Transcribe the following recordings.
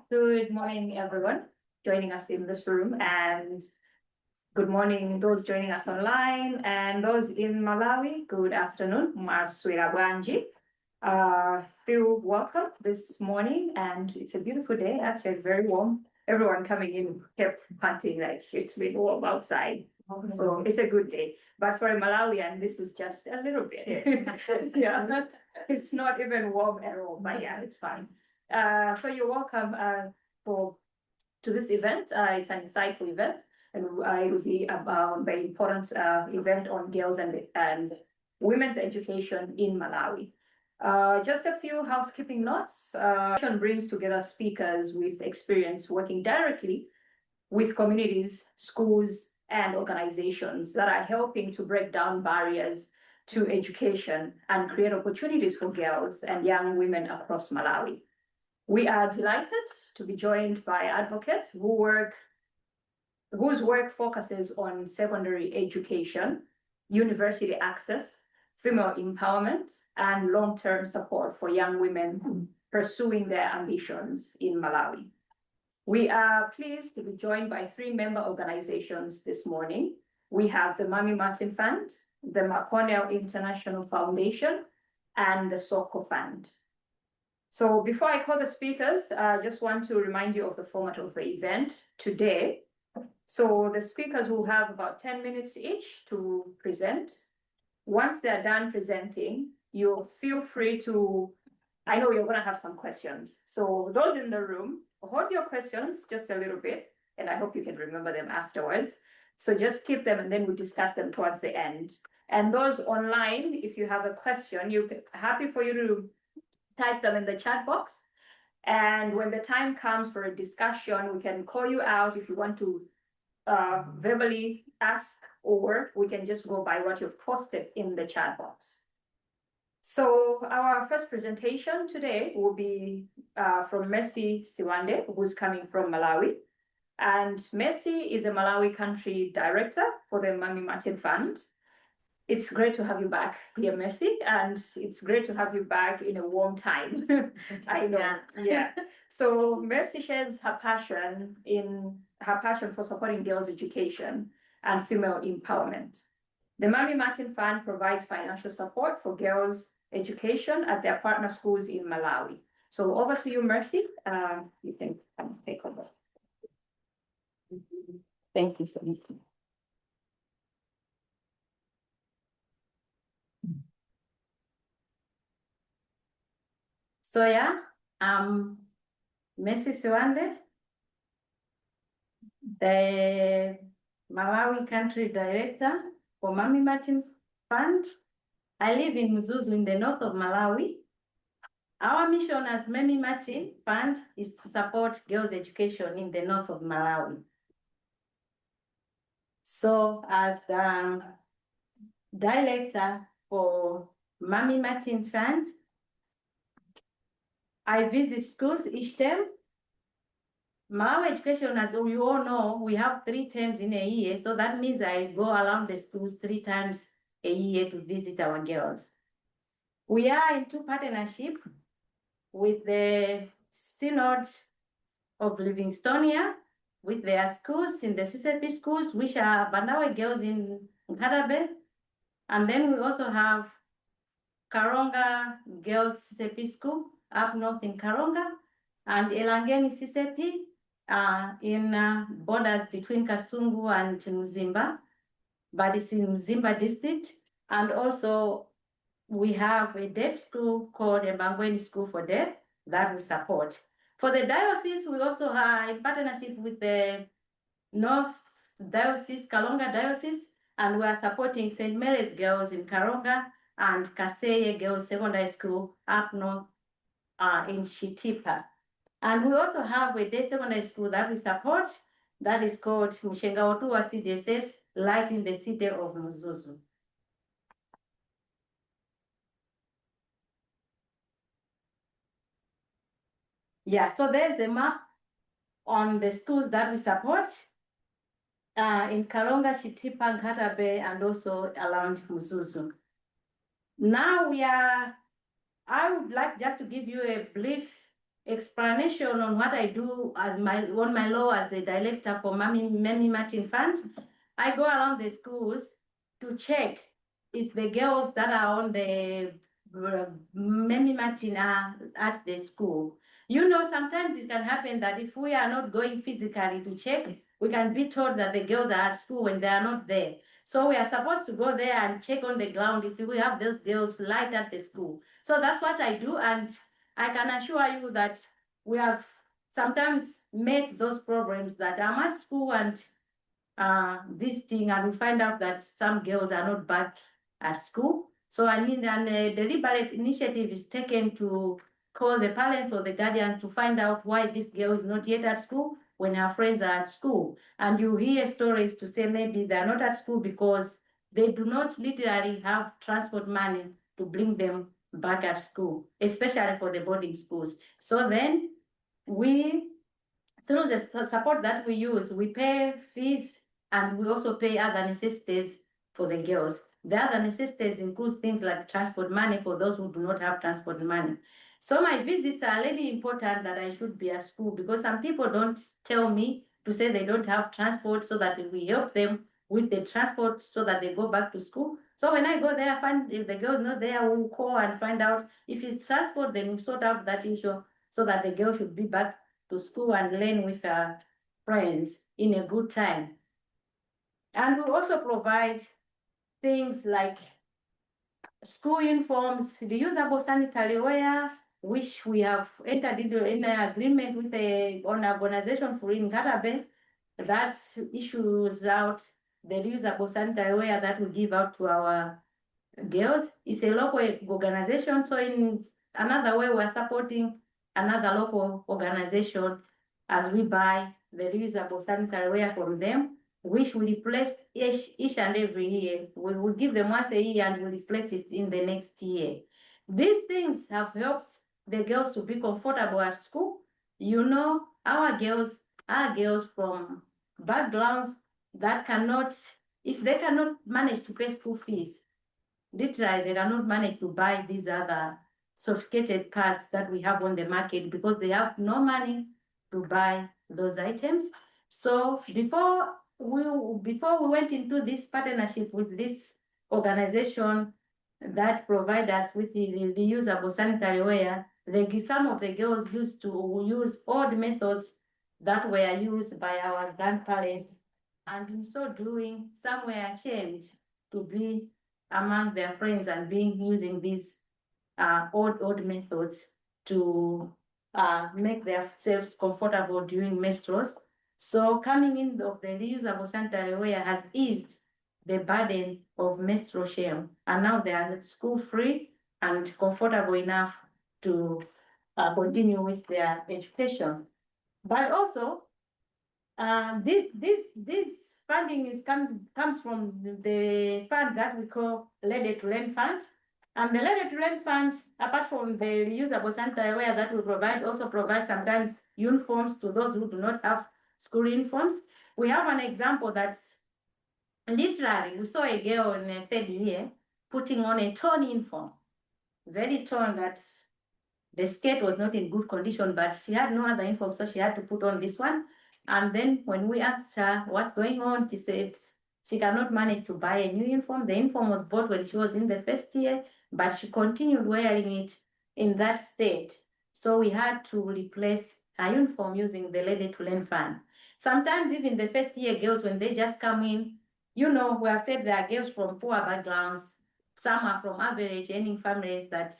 Good morning, everyone joining us in this room, and good morning those joining us online, and those in Malawi. Good afternoon, Maswira Bwanji. Feel welcome this morning, and it's a beautiful day. Actually, very warm. Everyone coming in kept panting like it's been warm outside. So it's a good day. But for a Malawian, this is just a little bit. Yeah, it's not even warm at all, but yeah, it's fine. So you're welcome to this event. It's an insightful event, and it will be about the important event on girls and women's education in Malawi. Just a few housekeeping notes. Brings together speakers with experience working directly with communities, schools, and organizations that are helping to break down barriers to education and create opportunities for girls and young women across Malawi. We are delighted to be joined by advocates whose work focuses on secondary education, university access, female empowerment, and long-term support for young women pursuing their ambitions in Malawi. We are pleased to be joined by three member organizations this morning. We have the Mamie Martin Fund, the McConnell International Foundation, and the Soko Fund. So before I call the speakers, I just want to remind you of the format of the event today. So the speakers will have about 10 minutes each to present. Once they're done presenting, you'll feel free to, I know you're gonna have some questions. So those in the room, hold your questions just a little bit, and I hope you can remember them afterwards. So just keep them and then we'll discuss them towards the end. And those online, if you have a question, happy for you to type them in the chat box. And when the time comes for a discussion, we can call you out if you want to verbally ask, or we can just go by what you've posted in the chat box. So our first presentation today will be from Mercy Sibande, who's coming from Malawi. And Mercy is a Malawi country director for the Mamie Martin Fund. It's great to have you back here, Mercy, and it's great to have you back in a warm time. I know, yeah. So Mercy shares her passion for supporting girls' education and female empowerment. The Mamie Martin Fund provides financial support for girls' education at their partner schools in Malawi. So over to you, Mercy. You can take over. Thank you so much. So yeah, Mercy Sibande, the Malawi country director for Mamie Martin Fund. I live in Mzuzu in the north of Malawi. Our mission as Mamie Martin Fund is to support girls' education in the north of Malawi. So as the director for Mamie Martin Fund, I visit schools each term. Malawi education, as we all know, we have 3 terms in a year. So that means I go around the schools 3 times a year to visit our girls. We are into partnership with the Synod of Livingstonia, with their schools in the CCP schools, which are Bandawe girls in Nkatabe. And then we also have Karonga Girls CCP School up north in Karonga, and Elangeni CCP in borders between Kasungu and Mzimba, but it's in Mzimba district. And also we have a deaf school called Mbangweni School for Deaf that we support. For the diocese, we also are in partnership with the North Diocese, Kalonga Diocese, and we are supporting St. Mary's Girls in Karonga and Kaseye Girls Secondary School up north in Shitipa. And we also have a day secondary school that we support that is called Mshenga Otuwa CDSS, right in the city of Mzuzu. Yeah, so there's the map on the schools that we support in Kalonga, Shitipa, Nkatabe, and also around Mzuzu. Now I would like just to give you a brief explanation on what I do as my role as the director for Mamie Martin Fund, I go around the schools to check if the girls that are on the Mamie Martin are at the school. You know, sometimes it can happen that if we are not going physically to check, we can be told that the girls are at school when they are not there. So we are supposed to go there and check on the ground if we have those girls light at the school. So that's what I do, and I can assure you that we have sometimes met those problems that I'm at school and visiting, and we find out that some girls are not back at school. So I need a deliberate initiative is taken to call the parents or the guardians to find out why this girl is not yet at school when her friends are at school. And you hear stories to say maybe they're not at school because they do not literally have transport money to bring them back at school, especially for the boarding schools. So then we, through the support that we use, we pay fees and we also pay other necessities for the girls. The other necessities include things like transport money for those who do not have transport money. So my visits are really important that I should be at school, because some people don't tell me to say they don't have transport, so that we help them with the transport so that they go back to school. So when I go there, I find if the girl is not there, we'll call and find out if it's transport, then we sort out that issue so that the girl should be back to school and learn with her friends in a good time. And we also provide things like school uniforms, reusable sanitary wear, which we have entered into an agreement with an organization for in Katabe that issues out the reusable sanitary wear that we give out to our girls. It's a local organization, so in another way we're supporting another local organization as we buy the reusable sanitary wear from them, which we replace each and every year. We will give them once a year and we replace it in the next year. These things have helped the girls to be comfortable at school. You know, our girls are girls from backgrounds that cannot, if they cannot manage to pay school fees, literally they cannot manage to buy these other sophisticated cards that we have on the market because they have no money to buy those items. So before we went into this partnership with this organization that provide us with the reusable sanitary wear, some of the girls used to use old methods that were used by our grandparents, and in so doing, some were ashamed to be among their friends and using these old methods to make themselves comfortable during menstruals. So coming in of the reusable sanitary wear has eased the burden of menstrual shame, and now they are school free and comfortable enough to continue with their education. But also, this funding comes from the fund that we call Ready to Learn Fund. And the Ready to Learn Fund, apart from the reusable sanitary wear that we provide, also provide sometimes uniforms to those who do not have school uniforms. We have an example that's literally, we saw a girl in the third year putting on a torn uniform, very torn, that the skirt was not in good condition, but she had no other uniform, so she had to put on this one. And then when we asked her what's going on, she said she cannot manage to buy a new uniform. The uniform was bought when she was in the first year, but she continued wearing it in that state. So we had to replace her uniform using the Ready to Learn Fund. Sometimes even the first year girls, when they just come in, you know, we have said there are girls from poor backgrounds, some are from average earning families that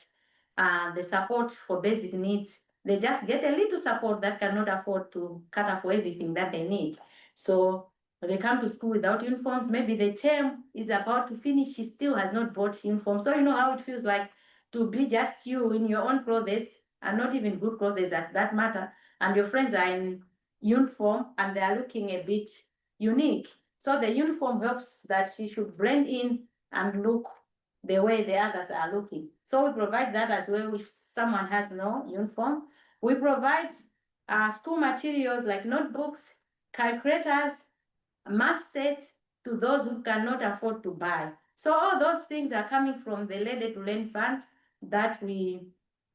the support for basic needs, they just get a little support that cannot afford to cater for everything that they need. So they come to school without uniforms. Maybe the term is about to finish, she still has not bought uniforms. So you know how it feels like to be just you in your own clothes, and not even good clothes at that matter, and your friends are in uniform and they are looking a bit unique. So the uniform helps that she should blend in and look the way the others are looking. So we provide that as well if someone has no uniform. We provide school materials like notebooks, calculators, math sets to those who cannot afford to buy. So all those things are coming from the Ready to Learn Fund that we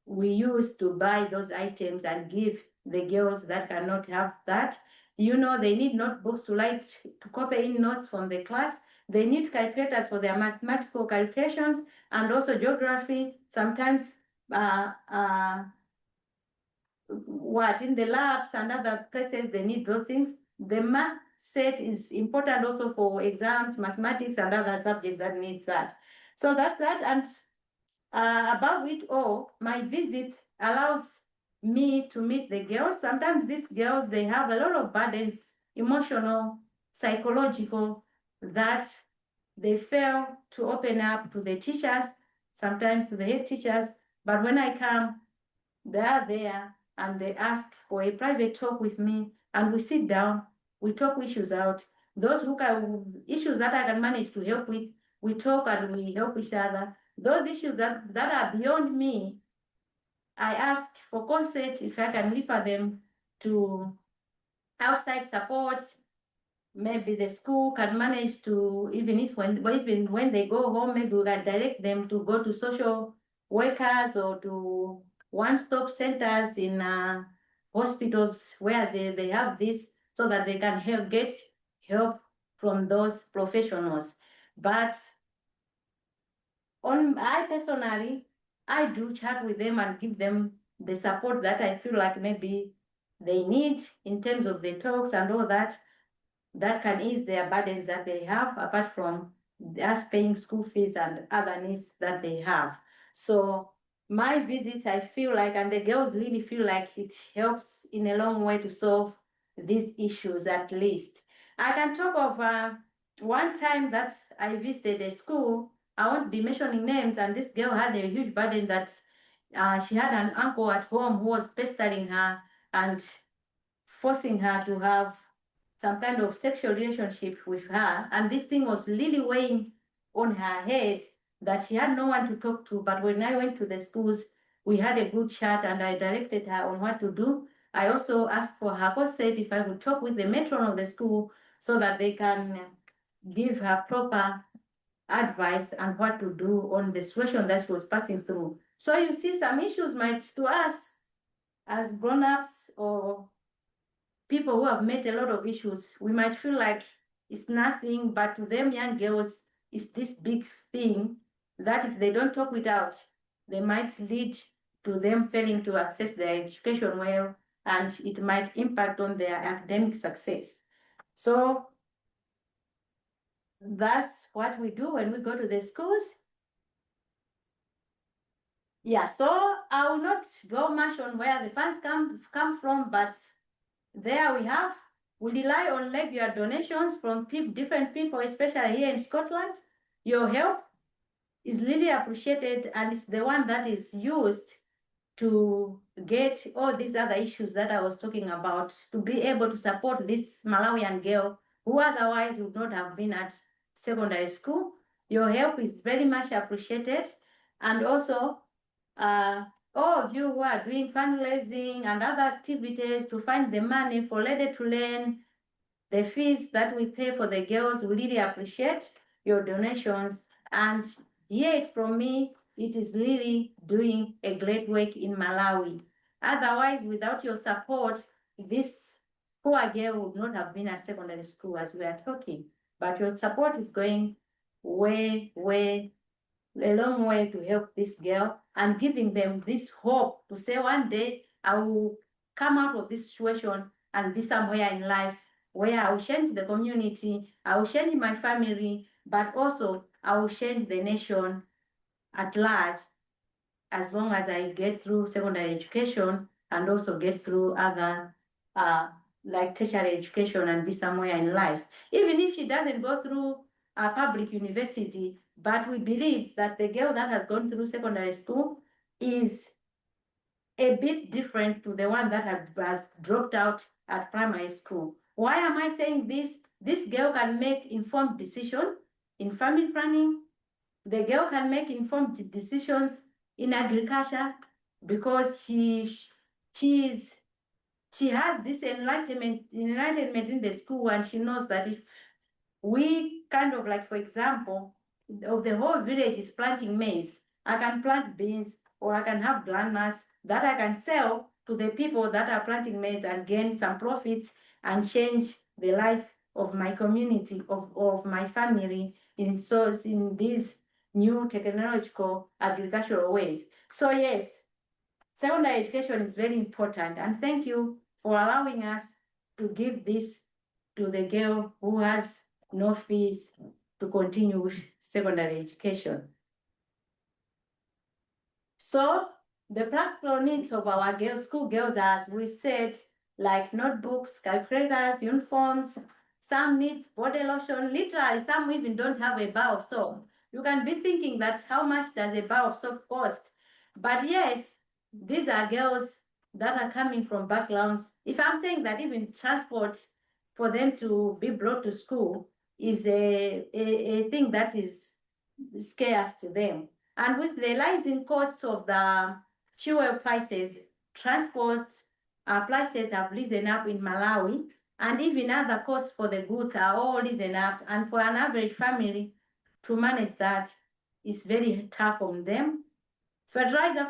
we use to buy those items and give the girls that cannot have that. You know, they need notebooks to copy in notes from the class. They need calculators for their mathematical calculations, and also geography. Sometimes in the labs and other places they need those things. The math set is important also for exams, mathematics, and other subjects that needs that. So that's that. And above it all, my visits allows me to meet the girls. Sometimes these girls, they have a lot of burdens, emotional, psychological, that they fail to open up to the teachers, sometimes to the head teachers. But when I come, they are there and they ask for a private talk with me, and we sit down, we talk issues out. Those issues that I can manage to help with, we talk and we help each other. Those issues that are beyond me, I ask for consent if I can refer them to outside support. Maybe the school can manage to, even when they go home, maybe we can direct them to go to social workers or to one-stop centers in hospitals where they have this, so that they can get help from those professionals. But I personally, I do chat with them and give them the support that I feel like maybe they need in terms of the talks and all that can ease their burdens that they have, apart from us paying school fees and other needs that they have. So my visits, I feel like, and the girls really feel like it helps in a long way to solve these issues at least. I can talk of one time that I visited a school. I won't be mentioning names, and this girl had a huge burden that she had an uncle at home who was pestering her and forcing her to have some kind of sexual relationship with her. And this thing was really weighing on her head that she had no one to talk to. But when I went to the schools, we had a good chat and I directed her on what to do. I also asked for her consent if I would talk with the matron of the school so that they can give her proper advice on what to do on the situation that she was passing through. So you see, some issues might, to us as grown-ups or people who have met a lot of issues, we might feel like it's nothing, but to them young girls, it's this big thing that if they don't talk it out, they might lead to them failing to access their education well, and it might impact on their academic success. So that's what we do when we go to the schools. Yeah, so I will not go much on where the funds come from, but there we rely on regular donations from different people, especially here in Scotland. Your help is really appreciated, and it's the one that is used to get all these other issues that I was talking about, to be able to support this Malawian girl who otherwise would not have been at secondary school. Your help is very much appreciated. And also, all of you who are doing fundraising and other activities to find the money for Lady to Learn, the fees that we pay for the girls, we really appreciate your donations. And hear it from me, it is really doing a great work in Malawi. Otherwise, without your support, this poor girl would not have been at secondary school as we are talking. But your support is going way, a long way to help this girl and giving them this hope to say one day I will come out of this situation and be somewhere in life where I will change the community, I will change my family, but also I will change the nation at large, as long as I get through secondary education and also get through other like tertiary education and be somewhere in life. Even if she doesn't go through a public university, but we believe that the girl that has gone through secondary school is a bit different to the one that has dropped out at primary school. Why am I saying this? This girl can make informed decisions in family planning. The girl can make informed decisions in agriculture because she has this enlightenment in the school, and she knows that if we kind of like, for example, of the whole village is planting maize, I can plant beans or I can have grandmas that I can sell to the people that are planting maize and gain some profits and change the life of my community, of my family in these new technological agricultural ways. So yes, secondary education is very important, and thank you for allowing us to give this to the girl who has no fees to continue with secondary education. So the practical needs of our school girls, as we said, like notebooks, calculators, uniforms, some need body lotion, literally some even don't have a bar of soap. You can be thinking that how much does a bar of soap cost? But yes, these are girls that are coming from backgrounds. If I'm saying that even transport for them to be brought to school is a thing that is scarce to them. And with the rising costs of the fuel prices, transport prices have risen up in Malawi, and even other costs for the goods are all risen up. And for an average family to manage that is very tough on them. Fertilizer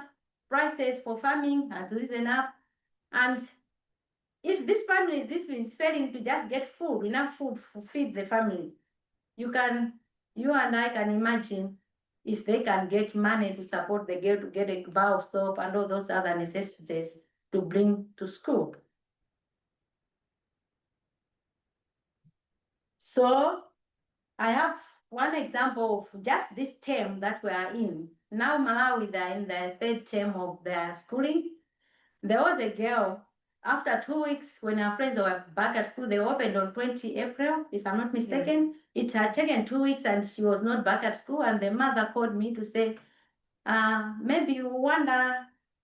prices for farming has risen up, and if this family is even failing to just get food, enough food to feed the family, you and I can imagine if they can get money to support the girl to get a bar of soap and all those other necessities to bring to school. So I have one example of just this term that we are in. Now Malawi, they're in the third term of their schooling. There was a girl, after 2 weeks, when her friends were back at school, they opened on 20 April, if I'm not mistaken. Yeah. It had taken 2 weeks and she was not back at school. And the mother called me to say, maybe you wonder,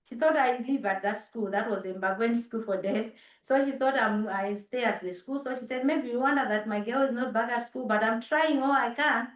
she thought I live at that school. That was in Bagwen School for Deaf. So she thought I stay at the school. So she said, maybe you wonder that my girl is not back at school, but I'm trying all I can.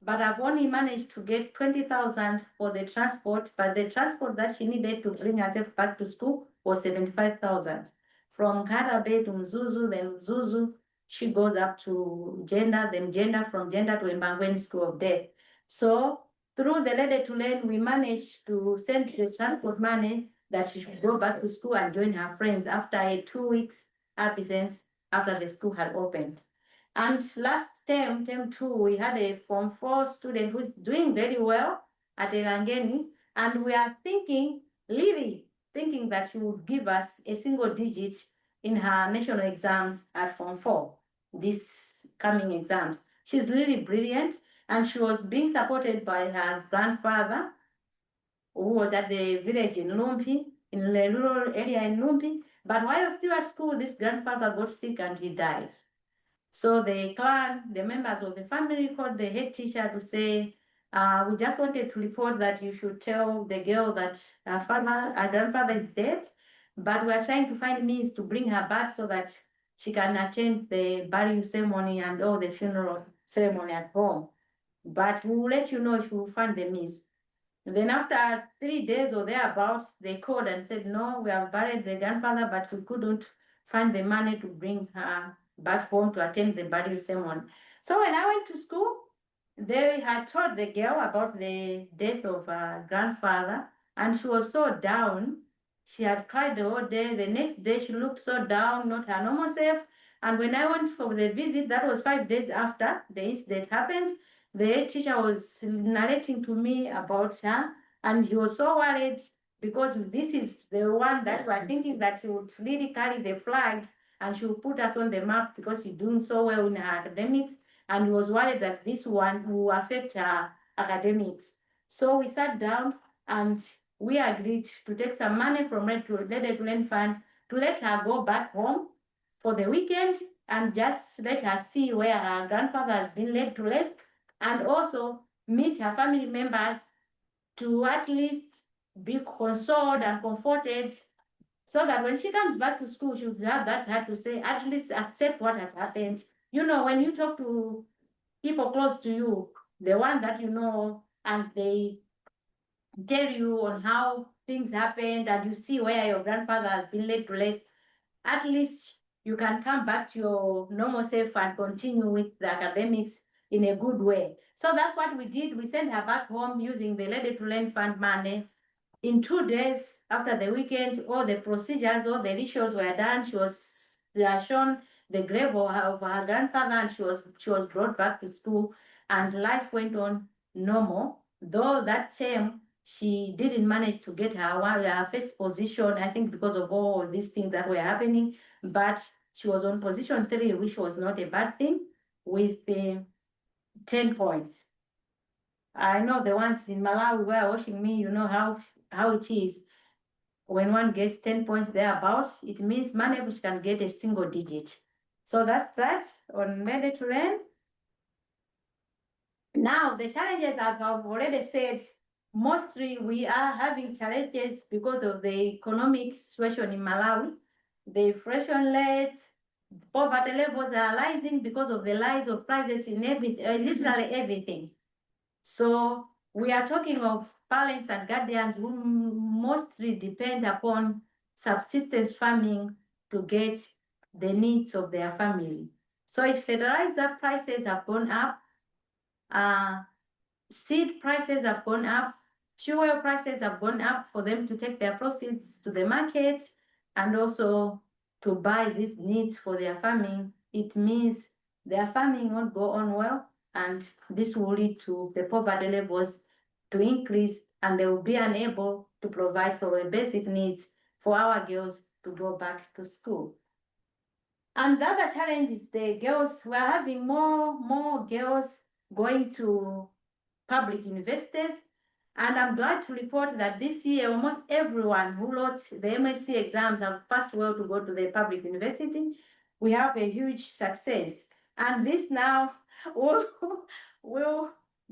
But I've only managed to get 20,000 for the transport, but the transport that she needed to bring herself back to school was 75,000. From Karabe to Mzuzu, then Mzuzu, she goes up to Gender, then Gender, from Gender to Mbangweni School of Deaf. So through the Lady to Learn, we managed to send the transport money that she should go back to school and join her friends after a 2 weeks absence after the school had opened. And last term 2, we had a Form 4 student who's doing very well at Elangeni, and we are really thinking that she would give us a single digit in her national exams at Form 4, this coming exams. She's really brilliant, and she was being supported by her grandfather, who was at the village in Lumpi, in the rural area in Lumpi. But while still at school, this grandfather got sick and he died. So the clan, the members of the family, called the head teacher to say, we just wanted to report that you should tell the girl that her grandfather is dead, but we are trying to find means to bring her back so that she can attend the burial ceremony and all the funeral ceremony at home. But we will let you know if we find the means. And then after 3 days or thereabouts, they called and said, no, we have buried the grandfather, but we couldn't find the money to bring her back home to attend the burial ceremony. So when I went to school, they had told the girl about the death of her grandfather, and she was so down. She had cried the whole day. The next day, she looked so down, not her normal self. And when I went for the visit, that was 5 days after the incident happened, the head teacher was narrating to me about her, and he was so worried because this is the one that we're thinking that she would really carry the flag and she will put us on the map because she's doing so well in her academics, and he was worried that this one will affect her academics. So we sat down and we agreed to take some money from Lady to Learn Fund to let her go back home for the weekend and just let her see where her grandfather has been laid to rest, and also meet her family members to at least be consoled and comforted, so that when she comes back to school, she'll have that heart to say, at least accept what has happened. You know, when you talk to people close to you, the one that you know, and they tell you on how things happened, and you see where your grandfather has been laid to rest, at least you can come back to your normal self and continue with the academics in a good way. So that's what we did. We sent her back home using the Lady to Learn Fund money. in 2 days after the weekend, all the procedures, all the rituals were done. She was shown the grave of her grandfather, and she was brought back to school, and life went on normal. Though that term she didn't manage to get her first position, I think because of all these things that were happening, but she was on position 3, which was not a bad thing, with 10 points. I know the ones in Malawi were watching me, you know how it is. When one gets 10 points thereabouts, it means Mamie can get a single digit. So that's that on Made to Learn. Now, the challenges I've already said, mostly we are having challenges because of the economic situation in Malawi. The inflation rate, poverty levels are rising because of the rise of prices in literally everything. So we are talking of parents and guardians who mostly depend upon subsistence farming to get the needs of their family. So if fertilizer prices have gone up, seed prices have gone up, fuel prices have gone up for them to take their proceeds to the market and also to buy these needs for their farming, it means their farming won't go on well, and this will lead to the poverty levels to increase, and they will be unable to provide for the basic needs for our girls to go back to school. And the other challenge is the girls. We're having more girls going to public universities, and I'm glad to report that this year almost everyone who wrote the MSc exams have passed well to go to the public university. We have a huge success, and this now will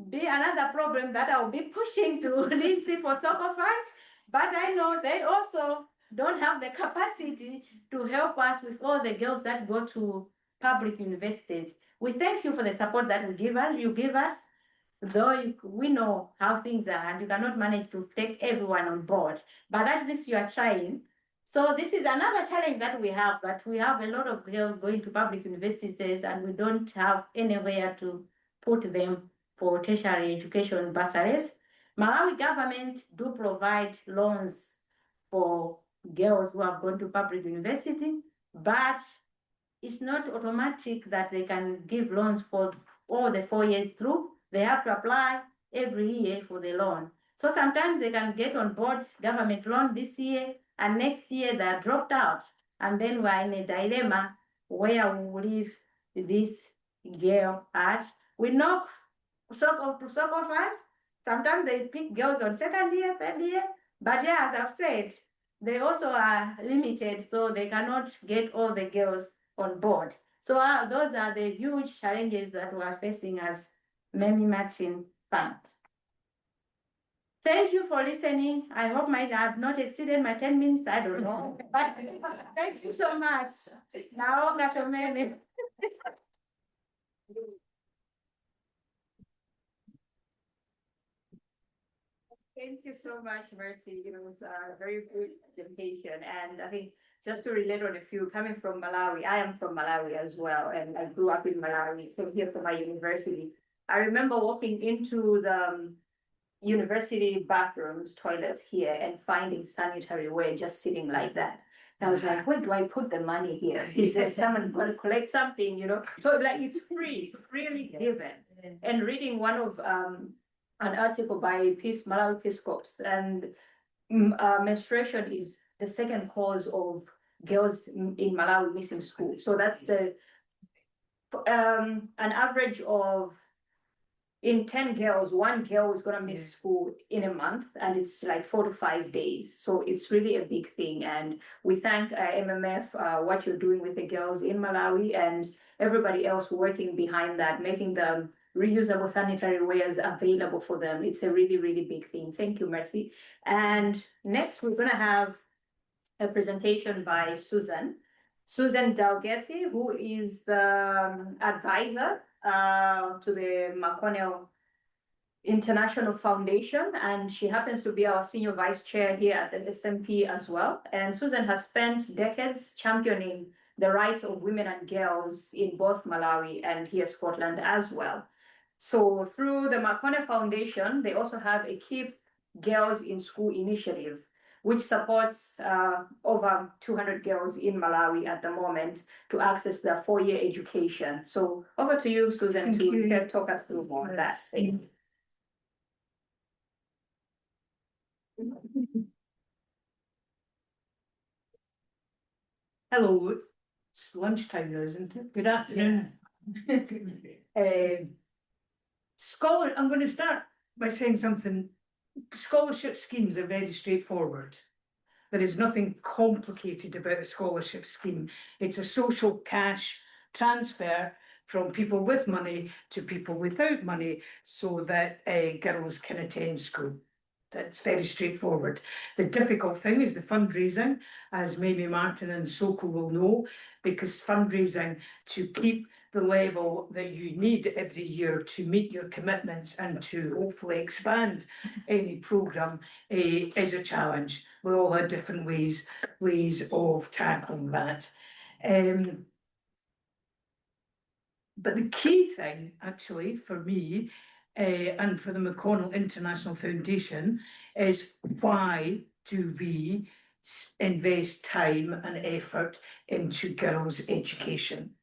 be another problem that I'll be pushing to Lindsay for Soko funds, but I know they also don't have the capacity to help us with all the girls that go to public universities. We thank you for the support that you give us, though we know how things are and you cannot manage to take everyone on board, but at least you are trying. So this is another challenge that we have a lot of girls going to public universities and we don't have anywhere to put them for tertiary education bursaries. Malawi government do provide loans for girls who have gone to public university, but it's not automatic that they can give loans for all the 4 years through. They have to apply every year for the loan. So sometimes they can get on board government loan this year, and next year they're dropped out. And then we're in a dilemma where we will leave this girl at. We knock Soko to Soko fund. Sometimes they pick girls on 2nd year, 3rd year. But yeah, as I've said, they also are limited, so they cannot get all the girls on board. So those are the huge challenges that we are facing as Mamie Martin Fund. Thank you for listening. I hope I have not exceeded my 10 minutes. I don't know. But thank you so much. Now, Mamie. Thank you so much, Mercy. It was a very good presentation. And I think just to relate on a few, coming from Malawi, I am from Malawi as well, and I grew up in Malawi, came here for my university. I remember walking into the university bathrooms, toilets here, and finding sanitary ware just sitting like that. And I was like, where do I put the money here? Is there someone going to collect something, you know? So like it's free, freely given. And reading one of an article by Malawi Peace Corps, and menstruation is the second cause of girls in Malawi missing school. So that's the an average of, in 10 girls, 1 girl is going to miss school in a month, and it's like 4 to 5 days. So it's really a big thing. And we thank MMF, what you're doing with the girls in Malawi and everybody else working behind that, making the reusable sanitary wares available for them. It's a really, really big thing. Thank you, Mercy. And next, we're going to have a presentation by Susan Dalgety, who is the advisor to the McConnell International Foundation, and she happens to be our senior vice chair here at the SMP as well. And Susan has spent decades championing the rights of women and girls in both Malawi and here Scotland as well. So through the McConnell Foundation, they also have a key Girls in School initiative, which supports over 200 girls in Malawi at the moment to access their 4-year education. So over to you, Susan, to talk us through more of that. Hello, it's lunchtime now, isn't it? Good afternoon. I'm going to start by saying something. Scholarship schemes are very straightforward. There is nothing complicated about a scholarship scheme. It's a social cash transfer from people with money to people without money so that girls can attend school. That's very straightforward. The difficult thing is the fundraising, as Mamie, Martin and Soko will know, because fundraising to keep the level that you need every year to meet your commitments and to hopefully expand any programme is a challenge. We all have different ways of tackling that. But the key thing, actually, for me, and for the McConnell International Foundation, is why do we invest time and effort into girls' education?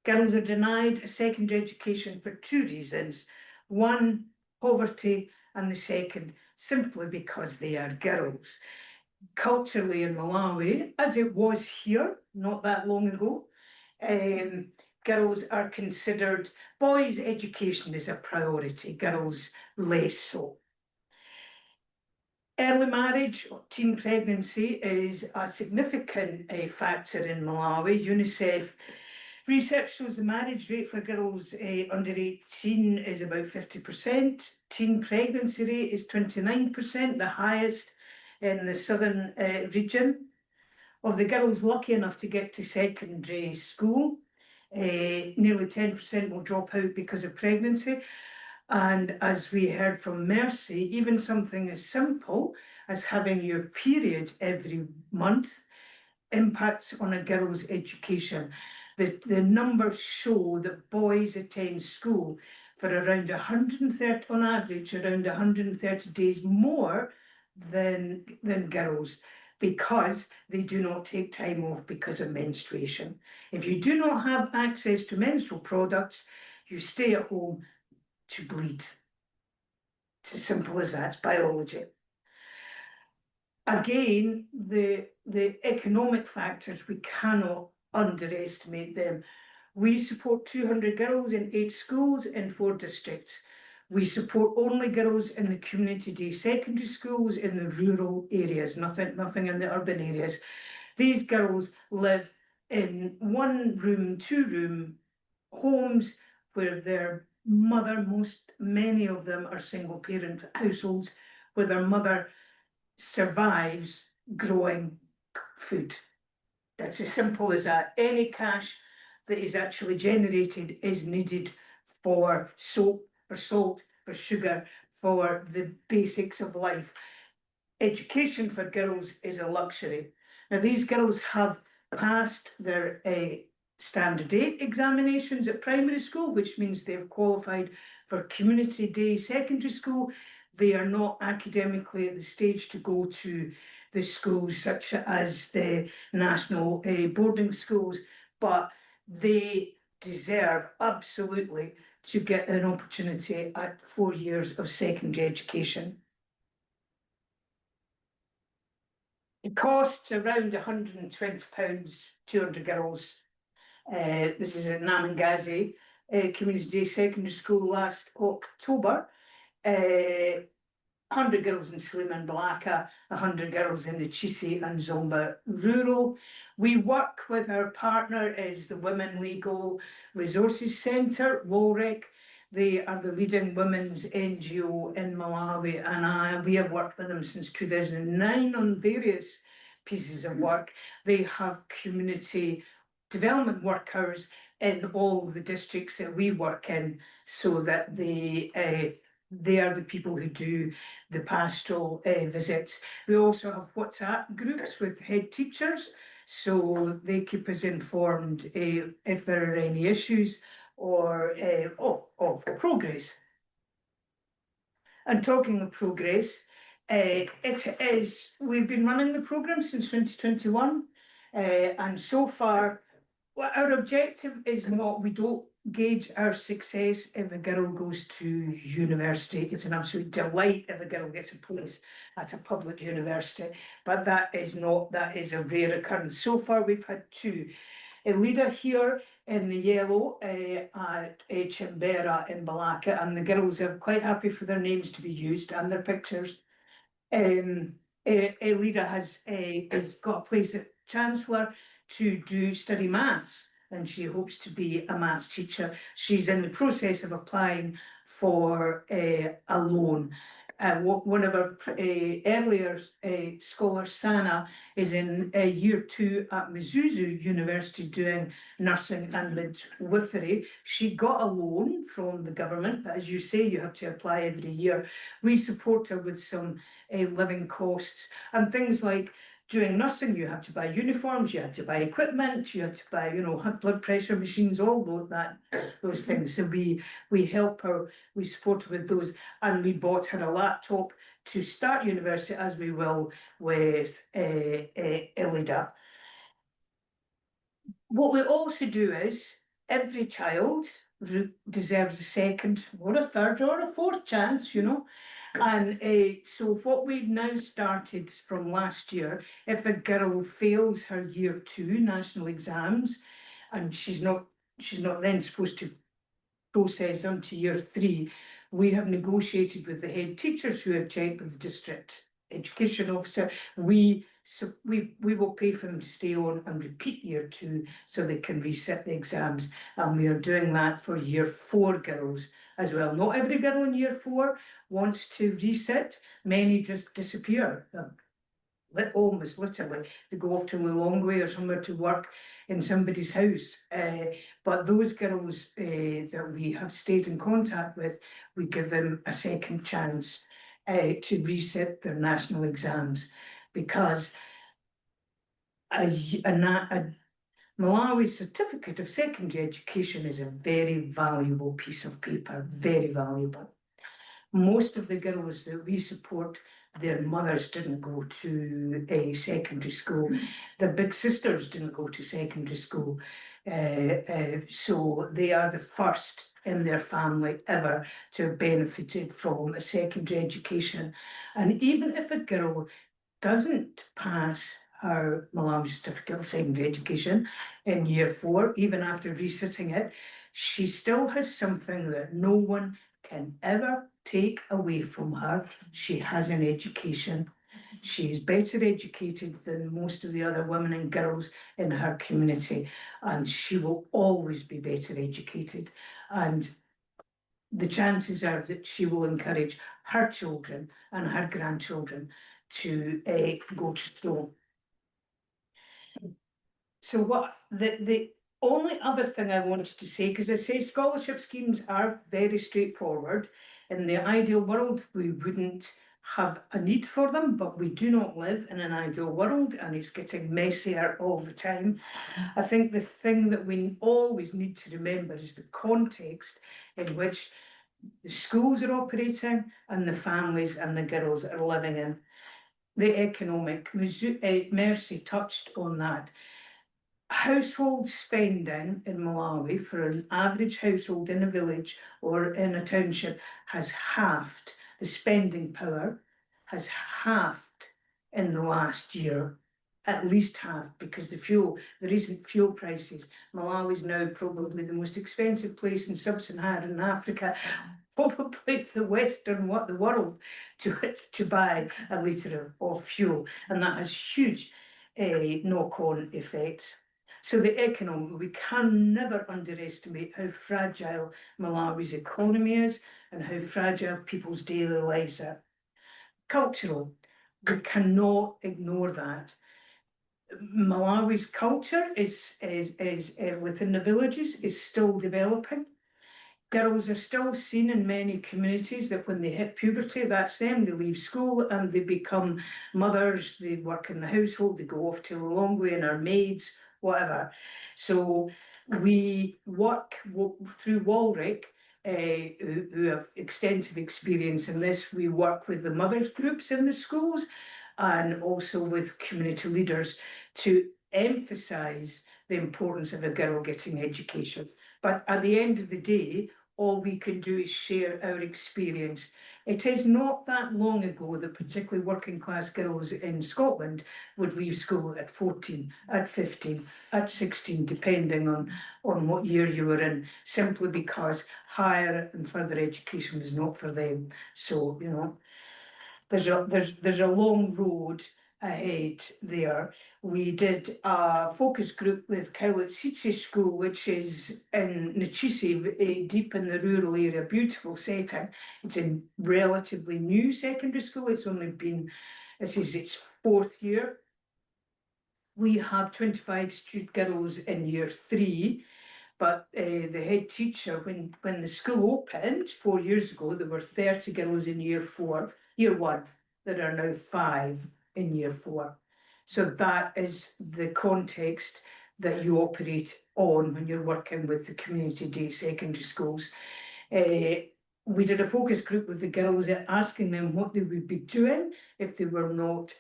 Girls are denied a secondary education for 2 reasons. One, poverty, and the second, simply because they are girls. Culturally in Malawi, as it was here not that long ago, girls are considered, boys' education is a priority, girls less so. Early marriage or teen pregnancy is a significant factor in Malawi. UNICEF research shows the marriage rate for girls under 18 is about 50%. Teen pregnancy rate is 29%, the highest in the southern region. Of the girls lucky enough to get to secondary school, nearly 10% will drop out because of pregnancy. And as we heard from Mercy, even something as simple as having your period every month impacts on a girl's education. The numbers show that boys attend school for around 130, on average, around 130 days more than girls, because they do not take time off because of menstruation. If you do not have access to menstrual products, you stay at home to bleed. It's as simple as that. It's biology. Again, the economic factors, we cannot underestimate them. We support 200 girls in 8 schools in 4 districts. We support only girls in the community day secondary schools in the rural areas, nothing in the urban areas. These girls live in 1-room, 2-room homes where their mother, many of them are single parent households, where their mother survives growing food. That's as simple as that. Any cash that is actually generated is needed for soap, for salt, for sugar, for the basics of life. Education for girls is a luxury. Now, these girls have passed their standard 8 examinations at primary school, which means they've qualified for community day secondary school. They are not academically at the stage to go to the schools such as the national boarding schools, but they deserve absolutely to get an opportunity at 4 years of secondary education. It costs around £120, 200 girls. This is at Namangazi Community Day Secondary School last October. 100 girls in Sliman Balaka, 100 girls in the Chisi and Zomba rural. We work with our partner is the Women Legal Resources Centre, WOREC. They are the leading women's NGO in Malawi, and we have worked with them since 2009 on various pieces of work. They have community development workers in all the districts that we work in, so that they are the people who do the pastoral visits. We also have WhatsApp groups with head teachers, so they keep us informed if there are any issues or of progress. And talking of progress, we've been running the programme since 2021, and so far, our objective is not, we don't gauge our success if a girl goes to university. It's an absolute delight if a girl gets a place at a public university, but that is a rare occurrence. So far, we've had two. A leader here in the yellow at Chimbera in Balaka, and the girls are quite happy for their names to be used and their pictures. A leader has got a place at Chancellor to study maths, and she hopes to be a maths teacher. She's in the process of applying for a loan. One of our earlier scholars, Sana, is in year 2 at Mizuzu University doing nursing and midwifery. She got a loan from the government, but as you say, you have to apply every year. We support her with some living costs and things like doing nursing. You have to buy uniforms, you have to buy equipment, you have to buy, blood pressure machines, all those things. So we help her, we support her with those, and we bought her a laptop to start university, as we will with Elida. What we also do is every child deserves a second or a third or a fourth chance, And so what we've now started from last year, if a girl fails her year 2 national exams, and she's not then supposed to process onto year 3, we have negotiated with the head teachers who have checked with the district education officer. We will pay for them to stay on and repeat year 2 so they can resit the exams, and we are doing that for year 4 girls as well. Not every girl in year 4 wants to resit. Many just disappear, almost literally. They go off to Lilongwe or somewhere to work in somebody's house. But those girls that we have stayed in contact with, we give them a second chance to resit their national exams, because Malawi certificate of secondary education is a very valuable piece of paper, very valuable. Most of the girls that we support, their mothers didn't go to a secondary school. Their big sisters didn't go to secondary school. So they are the first in their family ever to have benefited from a secondary education. And even if a girl doesn't pass her Malawi certificate of secondary education in year 4, even after resitting it, she still has something that no one can ever take away from her. She has an education. She is better educated than most of the other women and girls in her community, and she will always be better educated. And the chances are that she will encourage her children and her grandchildren to go to school. So what the only other thing I wanted to say, because I say scholarship schemes are very straightforward. In the ideal world, we wouldn't have a need for them, but we do not live in an ideal world, and it's getting messier all the time. I think the thing that we always need to remember is the context in which the schools are operating and the families and the girls are living in. The economic, Mercy touched on that. Household spending in Malawi for an average household in a village or in a township has halved. The spending power has halved in the last year, at least half, because the recent fuel prices. Malawi is now probably the most expensive place in sub-Saharan Africa, probably the world to buy a litre of fuel, and that has huge knock-on effects. So the economy, we can never underestimate how fragile Malawi's economy is and how fragile people's daily lives are. Cultural, we cannot ignore that. Malawi's culture is within the villages is still developing. Girls are still seen in many communities that when they hit puberty, that's them, they leave school and they become mothers, they work in the household, they go off to Lilongwe and are maids, whatever. So we work through Walrick who have extensive experience in this. We work with the mothers groups in the schools and also with community leaders to emphasise the importance of a girl getting education. But at the end of the day, all we can do is share our experience. It is not that long ago that particularly working class girls in Scotland would leave school at 14, at 15, at 16, depending on what year you were in, simply because higher and further education was not for them. So, you know, there's a long road ahead there. We did a focus group with Cowlitz School, which is in Nachisi, deep in the rural area, beautiful setting. It's a relatively new secondary school. It's only been, this is its 4th year. We have 25 girls in year 3, but the head teacher, when the school opened 4 years ago, there were 30 girls in year 1. There are now 5 in year 4. So that is the context that you operate on when you're working with the community day secondary schools. We did a focus group with the girls asking them what they would be doing if they were not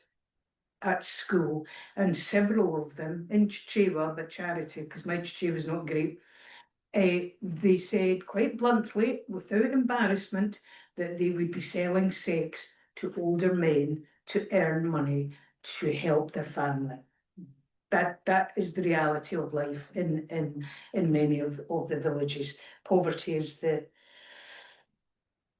at school, and several of them in Chichewa, but charity, because my Chichewa is not great, they said quite bluntly, without embarrassment, that they would be selling sex to older men to earn money to help their family. That is the reality of life in many of the villages. Poverty is the.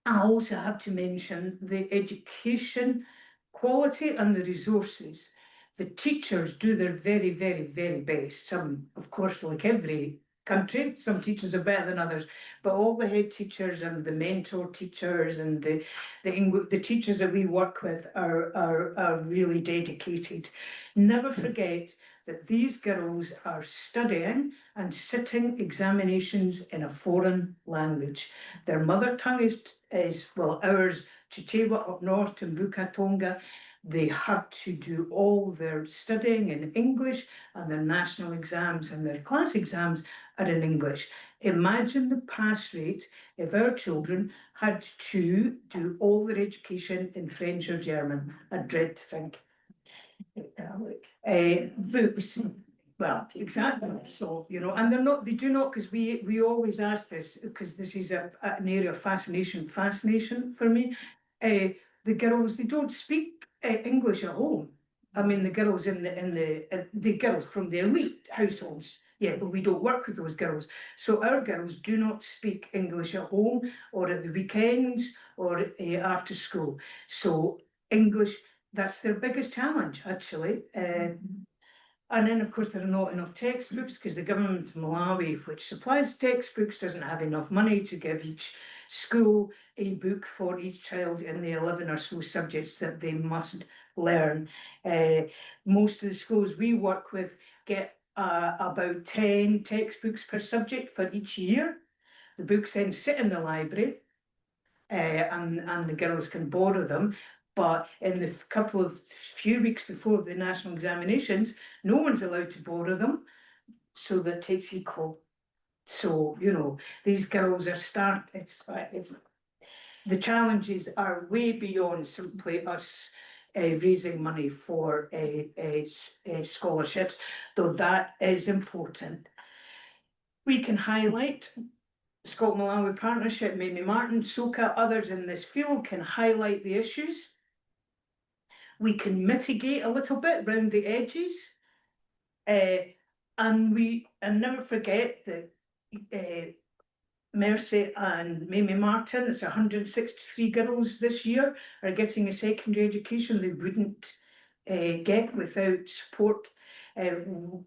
I also have to mention the education quality and the resources. The teachers do their very, very, very best. Some, of course, like every country, some teachers are better than others, but all the head teachers and the mentor teachers and the teachers that we work with are really dedicated. Never forget that these girls are studying and sitting examinations in a foreign language. Their mother tongue is well, ours, Chichewa up north, Tumbuka, Tonga. They have to do all their studying in English, and their national exams and their class exams are in English. Imagine the pass rate if our children had to do all their education in French or German. I dread to think. Books. Well, exactly. So, you know, and they do not, because we always ask this, because this is an area of fascination for me. The girls, they don't speak English at home. I mean, the girls the girls from the elite households, yeah, but we don't work with those girls. So our girls do not speak English at home or at the weekends or after school. So English, that's their biggest challenge, actually. And then, of course, there are not enough textbooks because the government of Malawi, which supplies textbooks, doesn't have enough money to give each school a book for each child in the 11 or so subjects that they must learn. Most of the schools we work with get about 10 textbooks per subject for each year. The books then sit in the library and the girls can borrow them. But in the few weeks before the national examinations, no one's allowed to borrow them, so that it's equal. So, you know, these girls are the challenges are way beyond simply us raising money for scholarships, though that is important. We can highlight Scotland-Malawi Partnership, Mamie Martin, Soko, others in this field can highlight the issues. We can mitigate a little bit around the edges. And never forget that Mercy and Mamie Martin, it's 163 girls this year, are getting a secondary education they wouldn't get without support.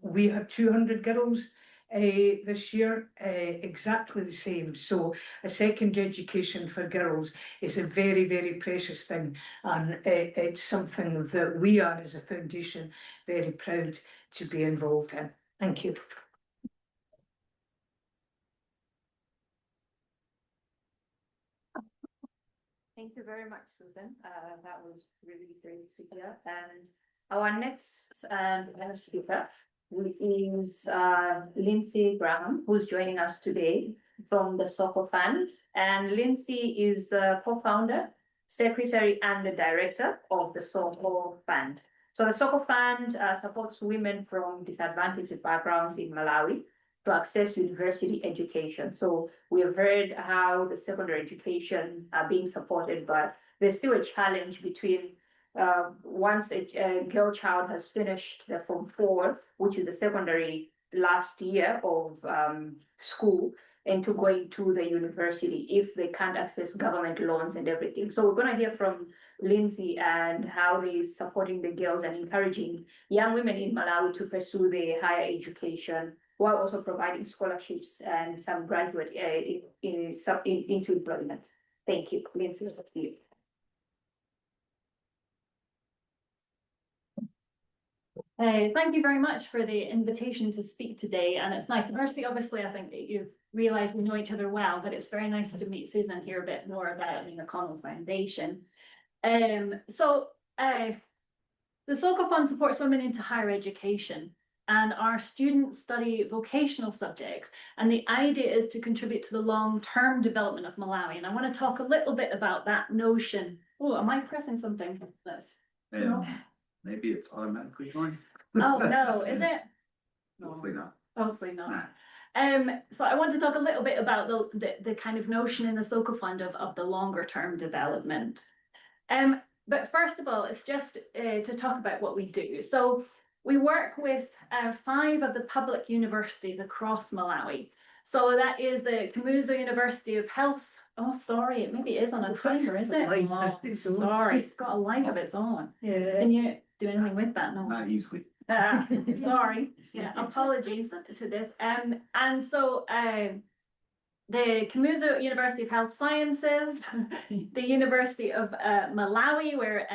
We have 200 girls this year, exactly the same. So a secondary education for girls is a very, very precious thing, and it's something that we are as a foundation very proud to be involved in. Thank you. Thank you very much, Susan. That was really great to hear. And our next speaker is Lindsay Graham, who's joining us today. from the Soko Fund, and Lindsay is a co-founder, secretary, and the director of the Soko Fund. So the Soko Fund supports women from disadvantaged backgrounds in Malawi to access university education. So we have heard how the secondary education are being supported, but there's still a challenge between once a girl child has finished the Form 4, which is the secondary last year of school, into going to the university if they can't access government loans and everything. So we're going to hear from Lindsay and how he's supporting the girls and encouraging young women in Malawi to pursue their higher education while also providing scholarships and some graduate into employment. Thank you. Lindsay, over to you. Thank you very much for the invitation to speak today, and it's nice. Mercy, obviously, I think that you realise we know each other well, but it's very nice to meet Susan and hear a bit more about the McConnell Foundation. The Soko Fund supports women into higher education, and our students study vocational subjects, and the idea is to contribute to the long-term development of Malawi. And I want to talk a little bit about that notion. Oh, am I pressing something? That's Maybe it's automatically going. Oh no, is it? Hopefully not. Hopefully not. So I want to talk a little bit about the kind of notion in the Soko Fund of the longer term development. But first of all, it's just to talk about what we do. So we work with 5 of the public universities across Malawi. So that is the Kamuzu University of Health. Oh, sorry, maybe it is on a timer, is it? Oh, sorry, it's got a life of its own. Yeah. Can you do anything with that? No. Not easily. Sorry. Yeah, apologies to this. And so the Kamuzu University of Health Sciences, the University of Malawi, where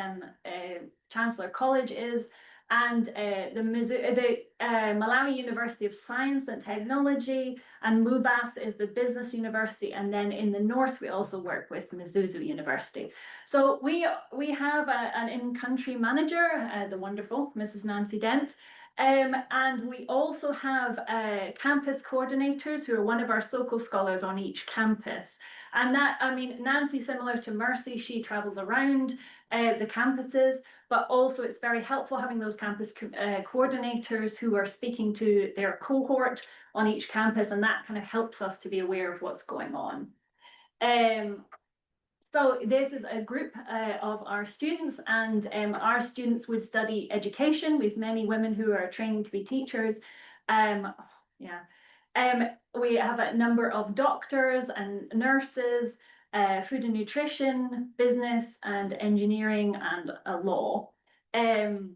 Chancellor College is, and the Malawi University of Science and Technology, and MUBAS is the business university, and then in the north we also work with Mzuzu University. So we have an in-country manager, the wonderful Mrs. Nancy Dent, and we also have campus coordinators who are one of our Soko scholars on each campus. And that, I mean, Nancy, similar to Mercy, she travels around the campuses, but also it's very helpful having those campus coordinators who are speaking to their cohort on each campus, and that kind of helps us to be aware of what's going on. So this is a group of our students, and our students would study education with many women who are training to be teachers. We have a number of doctors and nurses, food and nutrition, business and engineering, and law. In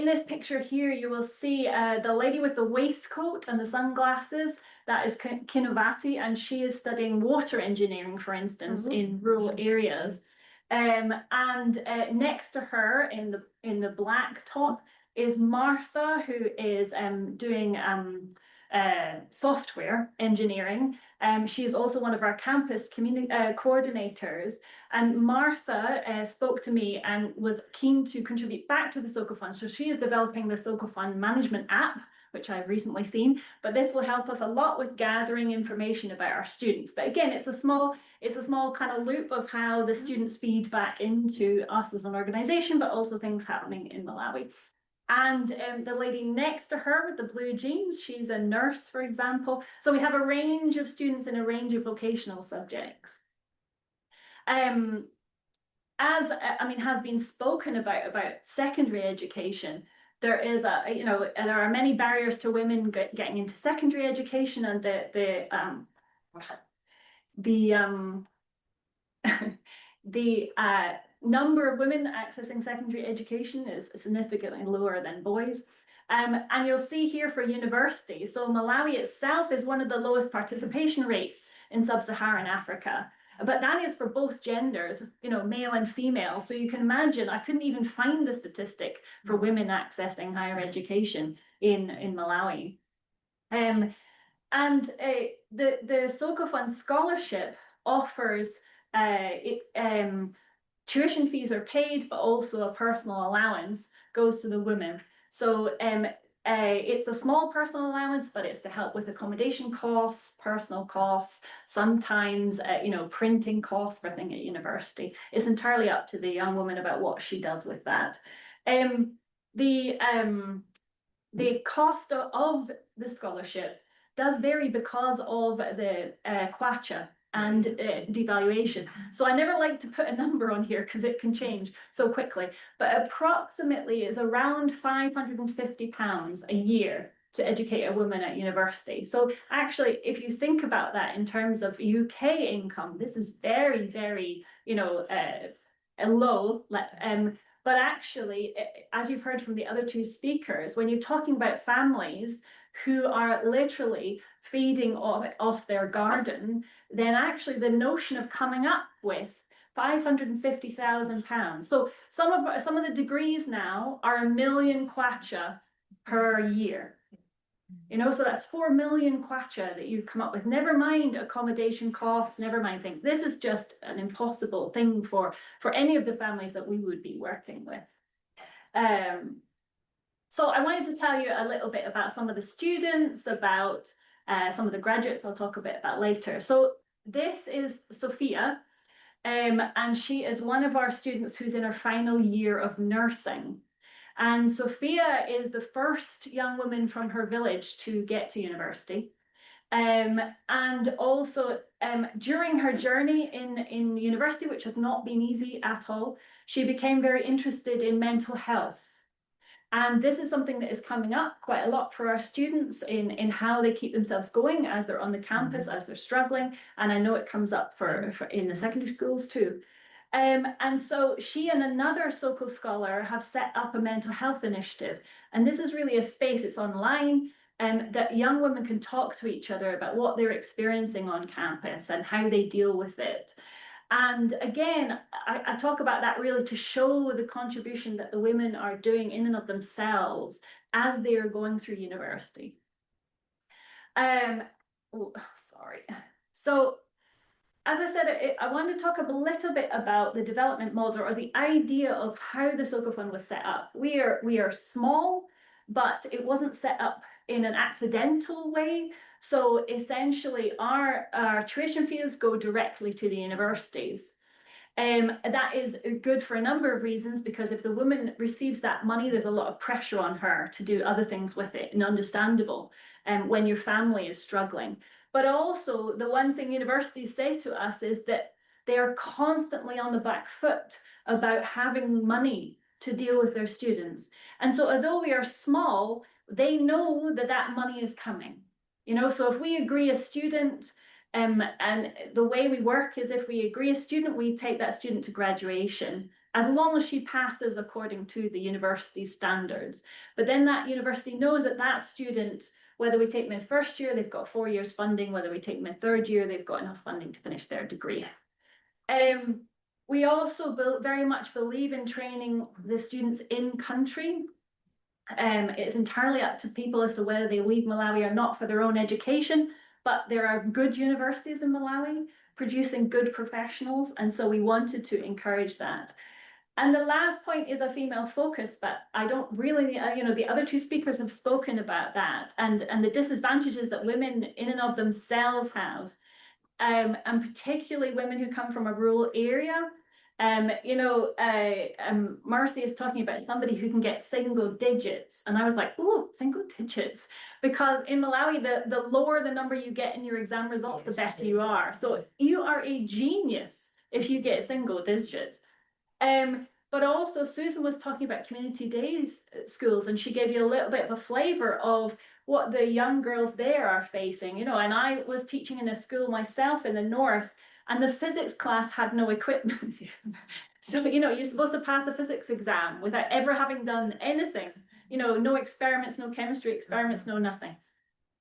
this picture here, you will see the lady with the waistcoat and the sunglasses. That is Kinovati, and she is studying water engineering, for instance, in rural areas. And next to her in the black top is Martha, who is doing software engineering. She is also one of our campus coordinators, and Martha spoke to me and was keen to contribute back to the Soko Fund. So she is developing the Soko Fund management app, which I've recently seen, but this will help us a lot with gathering information about our students. But again, it's a small kind of loop of how the students feed back into us as an organization, but also things happening in Malawi. And the lady next to her with the blue jeans, she's a nurse, for example. So we have a range of students in a range of vocational subjects. As has been spoken about secondary education, there is there are many barriers to women getting into secondary education, and the number of women accessing secondary education is significantly lower than boys. And you'll see here for university, so Malawi itself is one of the lowest participation rates in sub-Saharan Africa, but that is for both genders, male and female. So you can imagine, I couldn't even find the statistic for women accessing higher education in Malawi. The Soko Fund scholarship offers tuition fees are paid, but also a personal allowance goes to the women. So It's a small personal allowance, but it's to help with accommodation costs, personal costs, sometimes, printing costs for things at university. It's entirely up to the young woman about what she does with that. The cost of the scholarship does vary because of the kwacha and devaluation. So I never like to put a number on here because it can change so quickly, but approximately is around £550 a year to educate a woman at university. So actually, if you think about that in terms of UK income, this is very, very, low. But actually, as you've heard from the other two speakers, when you're talking about families who are literally feeding off their garden, then actually the notion of coming up with £550,000. So some of the degrees now are 1 million kwacha per year. So that's 4 million kwacha that you've come up with. Never mind accommodation costs, never mind things. This is just an impossible thing for any of the families that we would be working with. So I wanted to tell you a little bit about some of the students, about some of the graduates I'll talk a bit about later. So this is Sophia, and she is one of our students who's in her final year of nursing. And Sophia is the first young woman from her village to get to university. And also during her journey in university, which has not been easy at all, she became very interested in mental health. And this is something that is coming up quite a lot for our students in how they keep themselves going as they're on the campus, as they're struggling. And I know it comes up for in the secondary schools too. And so she and another Soko scholar have set up a mental health initiative. And this is really a space, it's online, that young women can talk to each other about what they're experiencing on campus and how they deal with it. And again, I talk about that really to show the contribution that the women are doing in and of themselves as they are going through university. So, as I said, I want to talk a little bit about the development model or the idea of how the Soko Fund was set up. We are small, but it wasn't set up in an accidental way. So essentially, our tuition fees go directly to the universities. That is good for a number of reasons, because if the woman receives that money, there's a lot of pressure on her to do other things with it, and understandable when your family is struggling. But also, the one thing universities say to us is that they are constantly on the back foot about having money to deal with their students. And so although we are small, they know that that money is coming. So if we agree a student, and the way we work is if we agree a student, we take that student to graduation, as long as she passes according to the university standards. But then that university knows that that student, whether we take them in first year, they've got 4 years funding. Whether we take them in third year, they've got enough funding to finish their degree. We also very much believe in training the students in country. It's entirely up to people as to whether they leave Malawi or not for their own education, but there are good universities in Malawi producing good professionals, and so we wanted to encourage that. And the last point is a female focus, but I don't really, the other two speakers have spoken about that and the disadvantages that women in and of themselves have, and particularly women who come from a rural area. Marcy is talking about somebody who can get single digits, and I was like, oh, single digits, because in Malawi, the lower the number you get in your exam results, the better you are. So you are a genius if you get single digits. But also Susan was talking about community days schools, and she gave you a little bit of a flavour of what the young girls there are facing, and I was teaching in a school myself in the north, and the physics class had no equipment. So, you're supposed to pass a physics exam without ever having done anything, no experiments, no chemistry experiments, no nothing.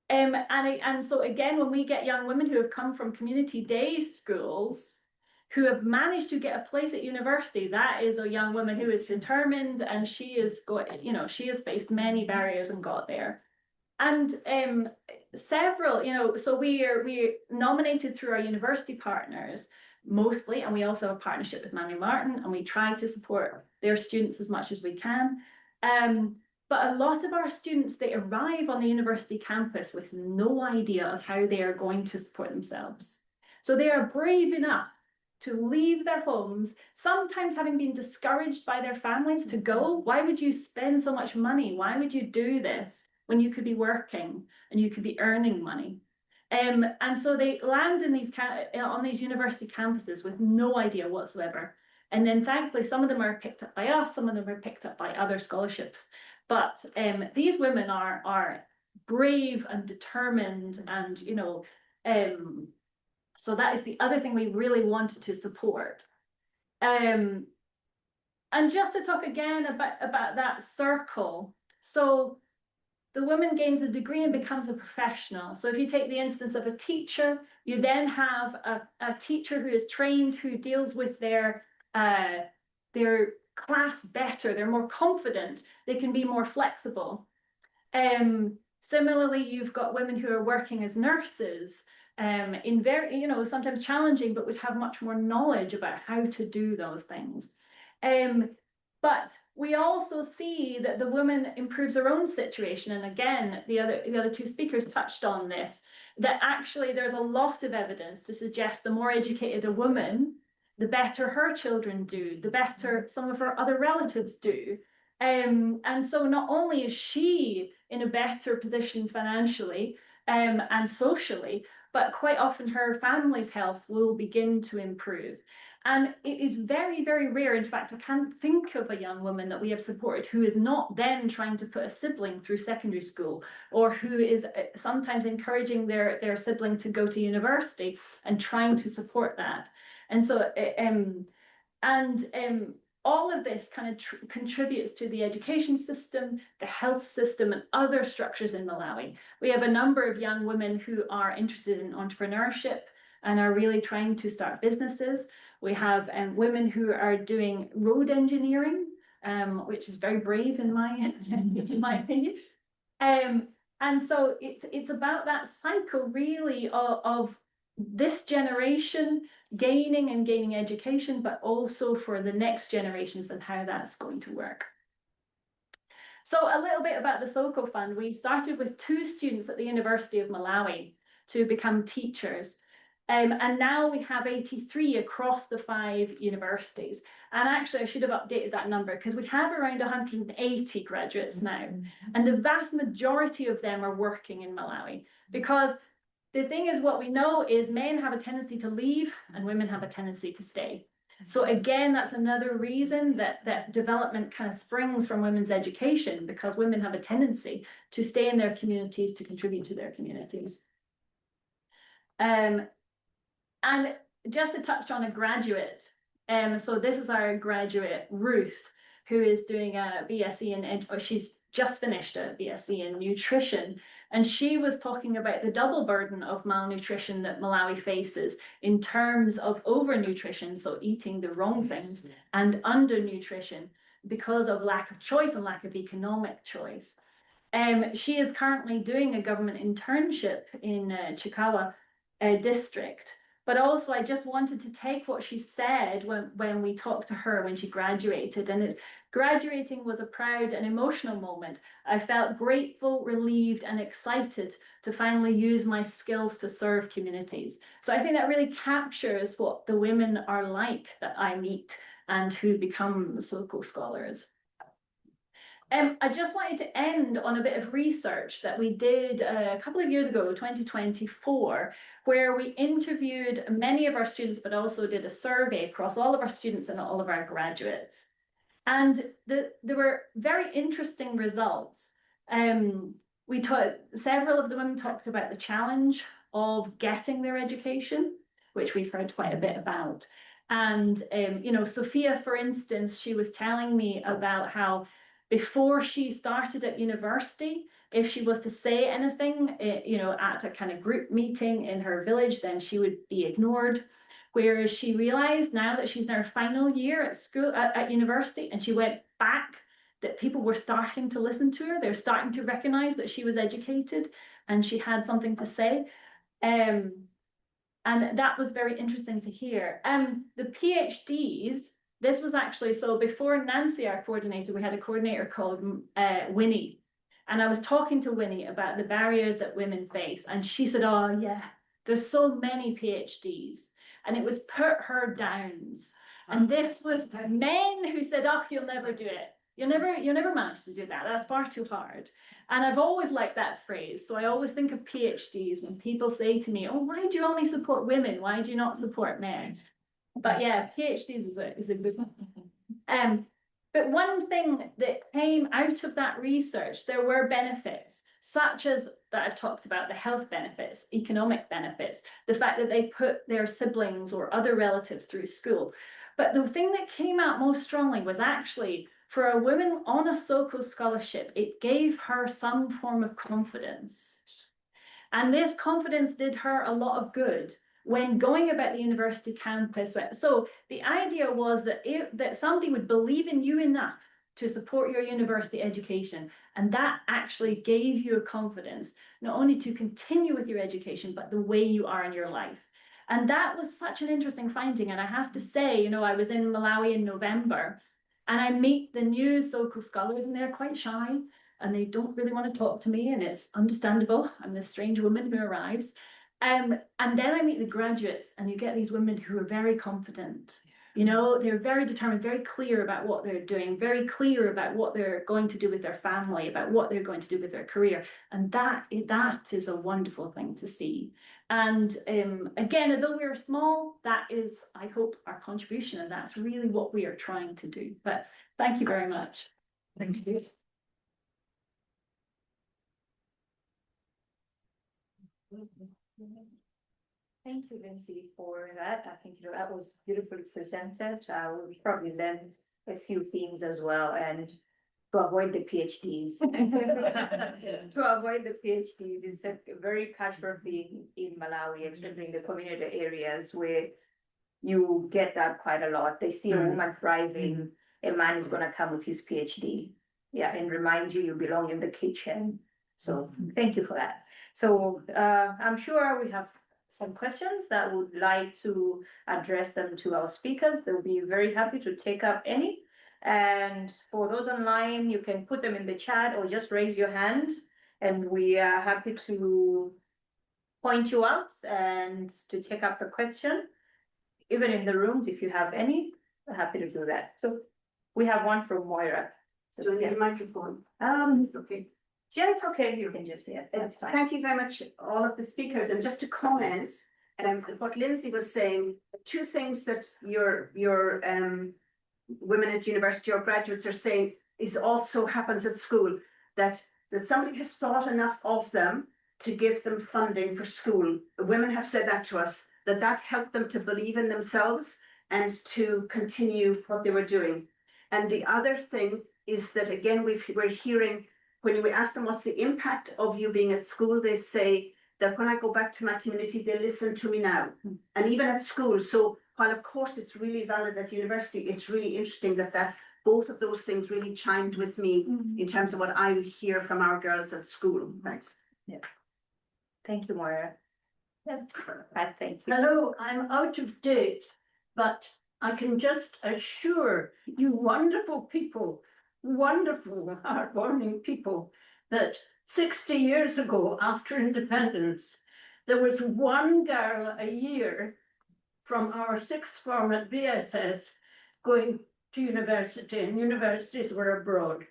And so again, when we get young women who have come from community day schools, who have managed to get a place at university, that is a young woman who is determined, and she has faced many barriers and got there. And several, so we're nominated through our university partners mostly, and we also have a partnership with Mamie Martin, and we try to support their students as much as we can. But a lot of our students, they arrive on the university campus with no idea of how they are going to support themselves. So they are brave enough to leave their homes, sometimes having been discouraged by their families to go. Why would you spend so much money? Why would you do this when you could be working and you could be earning money? And so they land in on these university campuses with no idea whatsoever. And then thankfully, some of them are picked up by us, some of them are picked up by other scholarships. But these women are brave and determined, and so that is the other thing we really wanted to support. And just to talk again about that circle. So the woman gains a degree and becomes a professional. So if you take the instance of a teacher, you then have a teacher who is trained, who deals with their class better. They're more confident. They can be more flexible. Similarly, you've got women who are working as nurses in very, sometimes challenging, but would have much more knowledge about how to do those things. But we also see that the woman improves her own situation. And again, the other two speakers touched on this, that actually there's a lot of evidence to suggest the more educated a woman, the better her children do, the better some of her other relatives do. And so not only is she in a better position financially and socially, but quite often her family's health will begin to improve. And it is very, very rare. In fact, I can't think of a young woman that we have supported who is not then trying to put a sibling through secondary school, or who is sometimes encouraging their sibling to go to university and trying to support that. And so, all of this kind of contributes to the education system, the health system, and other structures in Malawi. We have a number of young women who are interested in entrepreneurship and are really trying to start businesses. We have women who are doing road engineering, which is very brave in my opinion. And so it's about that cycle really of this generation gaining education, but also for the next generations and how that's going to work. So a little bit about the Soko Fund. We started with 2 students at the University of Malawi to become teachers. And now we have 83 across the 5 universities. And actually, I should have updated that number because we have around 180 graduates now. And the vast majority of them are working in Malawi, because the thing is, what we know is men have a tendency to leave and women have a tendency to stay. So again, that's another reason that development kind of springs from women's education, because women have a tendency to stay in their communities, to contribute to their communities. And just to touch on a graduate, so this is our graduate, Ruth, who is doing a BSc she's just finished a BSc in nutrition. And she was talking about the double burden of malnutrition that Malawi faces in terms of overnutrition, so eating the wrong things, and undernutrition because of lack of choice and lack of economic choice. She is currently doing a government internship in Chikawa district. But also, I just wanted to take what she said when we talked to her when she graduated. And it's graduating was a proud and emotional moment. I felt grateful, relieved, and excited to finally use my skills to serve communities. So I think that really captures what the women are like that I meet and who become Soko scholars. I just wanted to end on a bit of research that we did a couple of years ago, 2024, where we interviewed many of our students, but also did a survey across all of our students and all of our graduates. And there were very interesting results. Several of the women talked about the challenge of getting their education, which we've heard quite a bit about. And, Sophia, for instance, she was telling me about how before she started at university, if she was to say anything, at a kind of group meeting in her village, then she would be ignored. Whereas she realized now that she's in her final year at school, at university, and she went back, that people were starting to listen to her. They're starting to recognize that she was educated and she had something to say. And that was very interesting to hear. The PhDs, This was actually, so before Nancy, our coordinator, we had a coordinator called Winnie. And I was talking to Winnie about the barriers that women face. And she said, oh yeah, there's so many PhDs. And it was put her downs. And this was men who said, oh, you'll never do it. You'll never manage to do that. That's far too hard. And I've always liked that phrase. So I always think of PhDs when people say to me, oh, why do you only support women? Why do you not support men? But yeah, PhDs is a good one. But one thing that came out of that research, there were benefits, such as that I've talked about, the health benefits, economic benefits, the fact that they put their siblings or other relatives through school. But the thing that came out most strongly was actually for a woman on a Soko scholarship, it gave her some form of confidence. And this confidence did her a lot of good when going about the university campus. So the idea was that that somebody would believe in you enough to support your university education, and that actually gave you a confidence, not only to continue with your education, but the way you are in your life. And that was such an interesting finding. And I have to say, you know, I was in Malawi in November, and I meet the new Soko scholars, and they're quite shy, and they don't really want to talk to me, and it's understandable. I'm this strange woman who arrives. And then I meet the graduates, and you get these women who are very confident. You know, they're very determined, very clear about what they're doing, very clear about what they're going to do with their family, about what they're going to do with their career. And that is a wonderful thing to see. And again, although we're small, that is, I hope, our contribution. And that's really what we are trying to do. But thank you very much. Thank you. Thank you, Lindsay, for that. I think that was beautifully presented. We probably learned a few things as well, and to avoid the PhDs. To avoid the PhDs, it's a very cultural thing in Malawi, especially in the community areas where you get that quite a lot. They see a woman thriving, a man is going to come with his PhD, yeah, and remind you belong in the kitchen. So thank you for that. So I'm sure we have some questions that would like to address them to our speakers. They'll be very happy to take up any. And for those online, you can put them in the chat or just raise your hand, and we are happy to point you out and to take up the question. Even in the rooms, if you have any, we're happy to do that. So we have one from Moira. So the microphone. Okay. Yeah, it's okay. You can just say it. That's fine. Thank you very much, all of the speakers. And just to comment, what Lindsay was saying, two things that your women at university or graduates are saying is also happens at school, that somebody has thought enough of them to give them funding for school. Women have said that to us, that helped them to believe in themselves and to continue what they were doing. And the other thing is that, again, we're hearing, when we ask them what's the impact of you being at school, they say that when I go back to my community, they listen to me now. And even at school. So while of course it's really valid at university, it's really interesting that both of those things really chimed with me in terms of what I would hear from our girls at school. Thanks. Yeah. Thank you, Moira. Yes, Pat, thank you. Hello, I'm out of date, but I can just assure you wonderful people, wonderful, heartwarming people, that 60 years ago, after independence, there was one girl a year from our sixth form at BSS going to university, and universities were abroad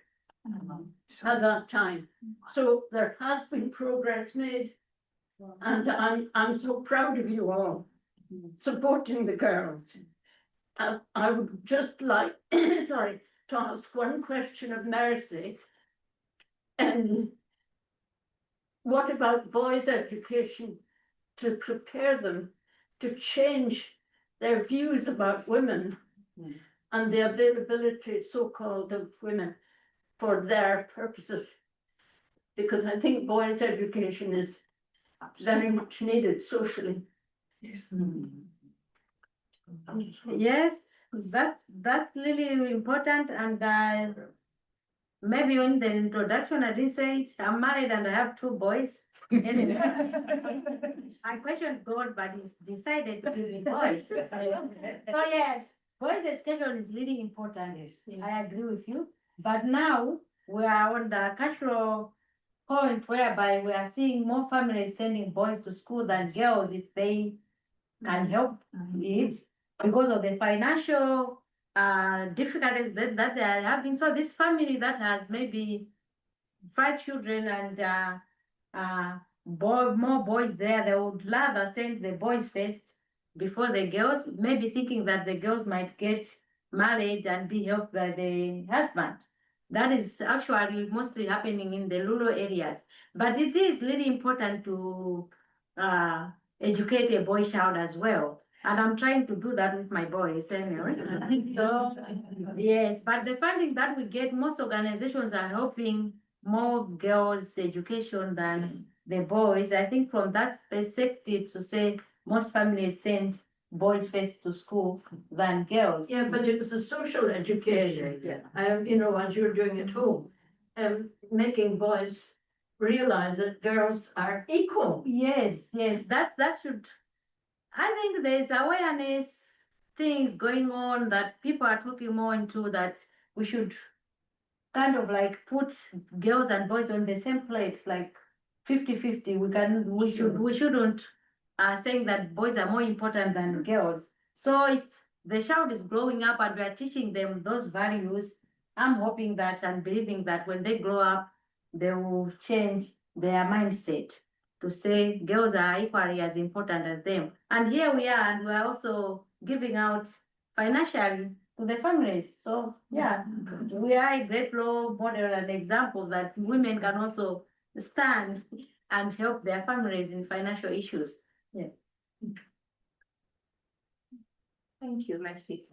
at that time. So there has been progress made, and I'm so proud of you all supporting the girls. I would just like, sorry, to ask one question of Mercy. What about boys' education to prepare them to change their views about women and the availability, so-called, of women for their purposes? Because I think boys' education is very much needed socially. Yes. Yes, that's really important. And maybe in the introduction I didn't say it. I'm married and I have 2 boys. Anyway, I questioned God, but He decided to give me boys. So yes, boys' education is really important. I agree with you. But now we are on the cultural point whereby we are seeing more families sending boys to school than girls if they can help it because of the financial difficulties that they are having. So this family that has maybe 5 children and more boys there, they would rather send the boys first before the girls, maybe thinking that the girls might get married and be helped by the husband. That is actually mostly happening in the rural areas. But it is really important to educate a boy child as well. And I'm trying to do that with my boys anyway. So, yes, but the funding that we get, most organizations are helping more girls' education than the boys. I think from that perspective, to say most families send boys first to school than girls. Yeah, but it was the social education, you know, as you're doing at home, making boys realize that girls are equal. Yes, that should. I think there's awareness things going on that people are talking more into, that we should kind of like put girls and boys on the same plate, like 50-50. We shouldn't saying that boys are more important than girls. So if the child is growing up and we are teaching them those values, I'm hoping that and believing that when they grow up, they will change their mindset to say girls are equally as important as them. And here we are, and we're also giving out financially to the families. So yeah, we are a great role model and example that women can also stand and help their families in financial issues. Yeah. Thank you, Mercy.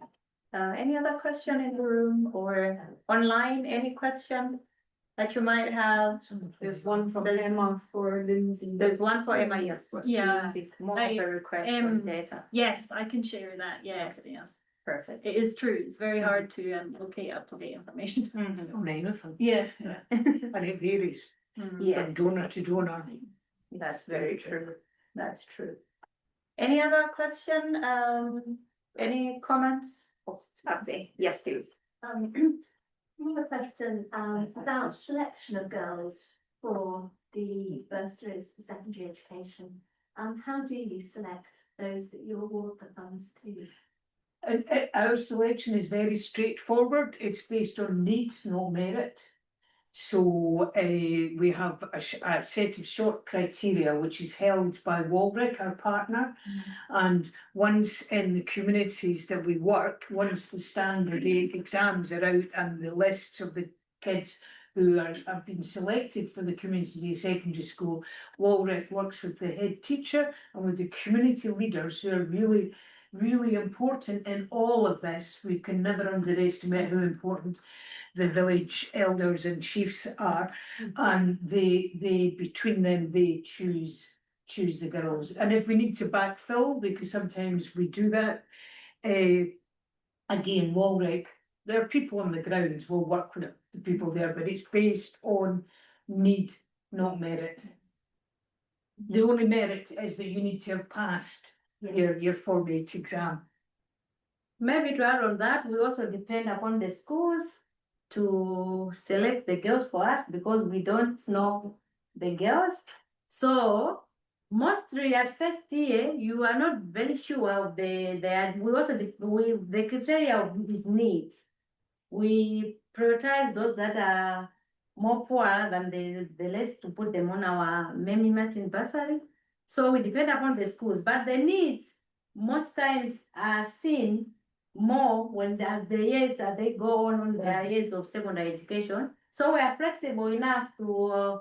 Any other question in the room or online? Any question that you might have? There's one from There's- Emma for Lindsay. There's one for Emma, yes. Yeah. More of a request from data. Yes, I can share that. Yes, yes. Perfect. It is true. It's very hard to locate up-to-date information. On anything, Yeah. and it varies from Yes, donor to donor. that's very true. That's true. Any other question? Any comments? Oh, Abdi, yes, please. I have a question about selection of girls for the bursaries for secondary education. How do you select those that you award the funds to? Our selection is very straightforward. It's based on need, no merit. So we have a set of short criteria which is held by Walbrick, our partner. And once in the communities that we work, once the standard exams are out and the lists of the kids who have been selected for the community day secondary school, Walbrick works with the head teacher and with the community leaders who are really, really important in all of this. We can never underestimate how important the village elders and chiefs are, and they between them they choose the girls. And if we need to backfill, because sometimes we do that, again, Walrick, there are people on the grounds, we'll work with the people there, but it's based on need, not merit. The only merit is that you need to have passed your Form 8 exam. Maybe to add on that, we also depend upon the schools to select the girls for us because we don't know the girls. So mostly at first year, you are not very sure of the criteria is needs. We prioritize those that are more poor than the less to put them on our Mamie Martin bursary. So we depend upon the schools, but the needs most times are seen more when as the years they go on their years of secondary education. So we are flexible enough to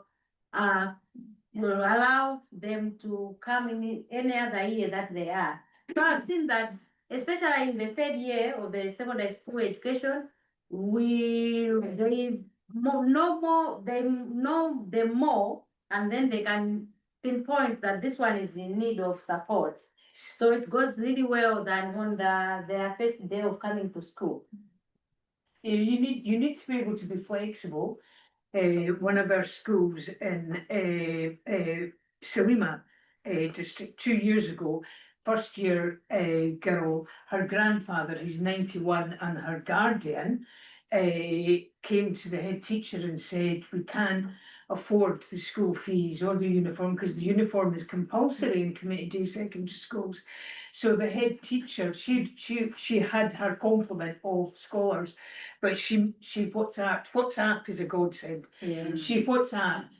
allow them to come in any other year that they are. So I've seen that, especially in the 3rd year of the secondary school education, they know them more, and then they can pinpoint that this one is in need of support. So it goes really well than on their first day of coming to school. You need to be able to be flexible. One of our schools in Salima district 2 years ago, first year girl, her grandfather, who's 91, and her guardian came to the head teacher and said, we can't afford the school fees or the uniform, because the uniform is compulsory in community secondary schools. So the head teacher, she had her complement of scholars, but she WhatsApp is a godsend. Yeah. She WhatsApped,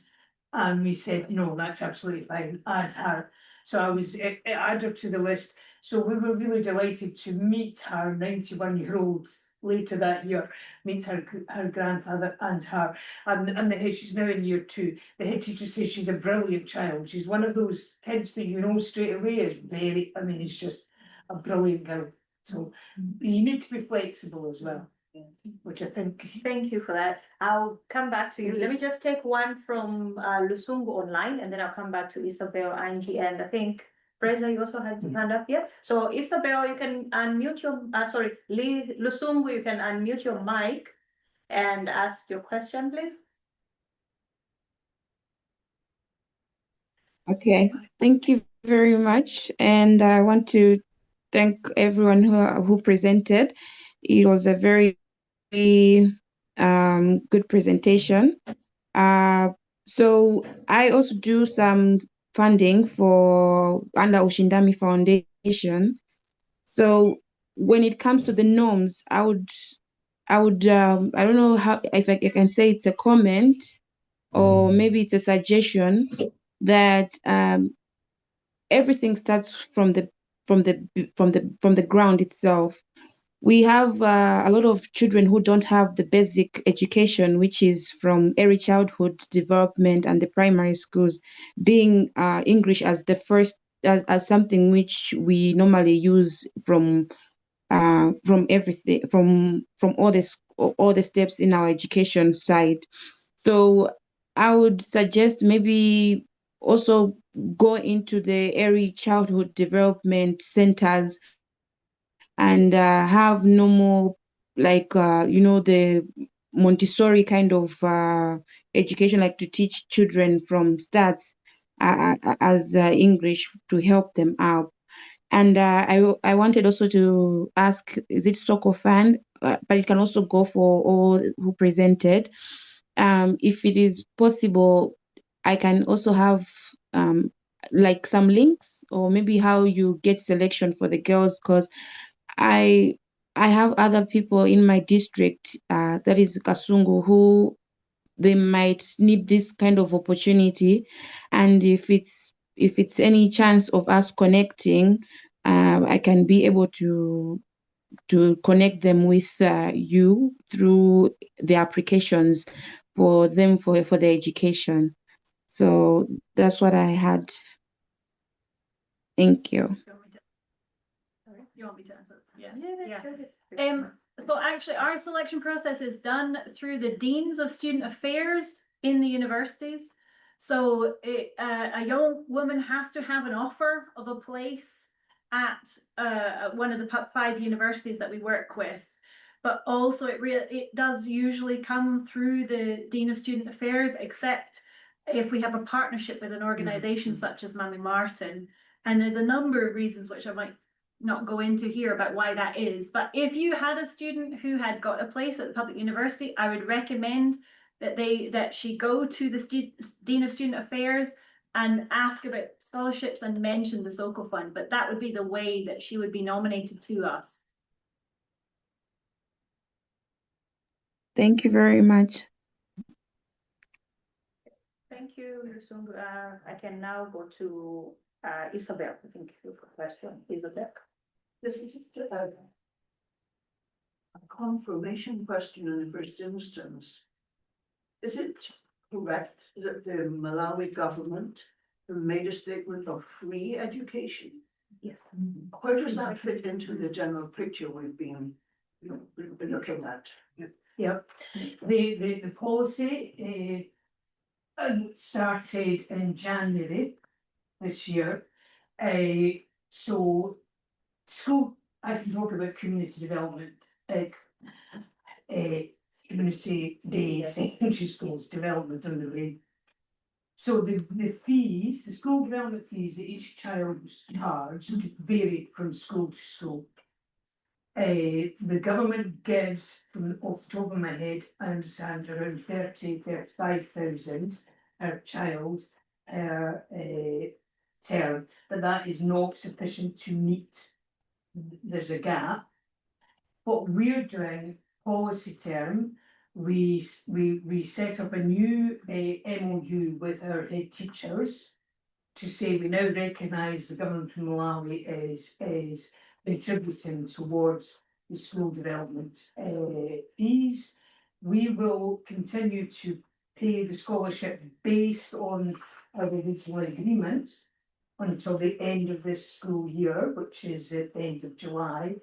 and we said, no, that's absolutely fine, add her. So I was add her to the list. So we were really delighted to meet her 91-year-old later that year, meet her grandfather and her, and the head, she's now in year 2. The head teacher says she's a brilliant child. She's one of those kids that you know straight away is very, I mean, it's just a brilliant girl. So you need to be flexible as well, which I think. Thank you for that. I'll come back to you. Let me just take one from Lusungu online, and then I'll come back to Isabel, Angie, and I think Fraser, you also had your hand up here. So Isabel, you can unmute your, Lusungu, you can unmute your mic and ask your question, please. Okay, thank you very much. And I want to thank everyone who presented. It was a very good presentation. So I also do some funding for under Ushindani Foundation. So when it comes to the norms, I would I don't know how, if I can say it's a comment or maybe it's a suggestion that everything starts from the ground itself. We have a lot of children who don't have the basic education, which is from early childhood development and the primary schools, being English as the first, as something which we normally use from everything, from all the steps in our education side. So I would suggest maybe also go into the early childhood development centers and have normal, like the Montessori kind of education, like to teach children from start as English to help them out. And I wanted also to ask, is it Soko fan? But it can also go for all who presented. If it is possible, I can also have like some links, or maybe how you get selection for the girls, because I have other people in my district, that is Kasungu, who they might need this kind of opportunity. And if it's any chance of us connecting, I can be able to connect them with you through the applications for them for their education. So that's what I had. Thank you. You want me to answer? Yeah. So actually our selection process is done through the deans of student affairs in the universities. So a young woman has to have an offer of a place at one of the 5 universities that we work with. But also it does usually come through the dean of student affairs, except if we have a partnership with an organization such as Mamie Martin. And there's a number of reasons which I might not go into here about why that is. But if you had a student who had got a place at the public university, I would recommend that she go to the Dean of Student Affairs and ask about scholarships and mention the Soko Fund. But that would be the way that she would be nominated to us. Thank you very much. Thank you, Lusungu. I can now go to Isabel. I think you have a question. Isabel. This is a confirmation question in the first instance. Is it correct that the Malawi government made a statement of free education? Yes. Where does that fit into the general picture we've been looking at? Yeah, the policy started in January this year. So school, I can talk about community development, community day, secondary schools development on the way. So the fees, the school development fees that each child was charged vary from school to school. The government gives, from off the top of my head, I understand around 35,000 per child per term, but that is not sufficient to meet. There's a gap. What we're doing, policy term, we set up a new MOU with our head teachers to say we now recognise the government of Malawi is contributing towards the school development fees. We will continue to pay the scholarship based on our original agreement until the end of this school year, which is at the end of July.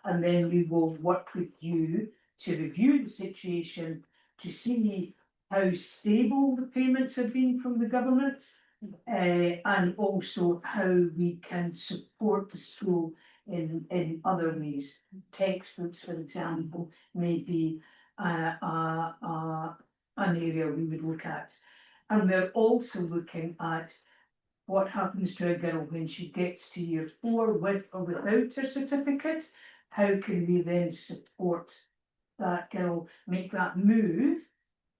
And then we will work with you to review the situation to see how stable the payments have been from the government, and also how we can support the school in other ways. Textbooks, for example, may be an area we would look at. And we're also looking at what happens to a girl when she gets to year 4 with or without her certificate. How can we then support that girl, make that move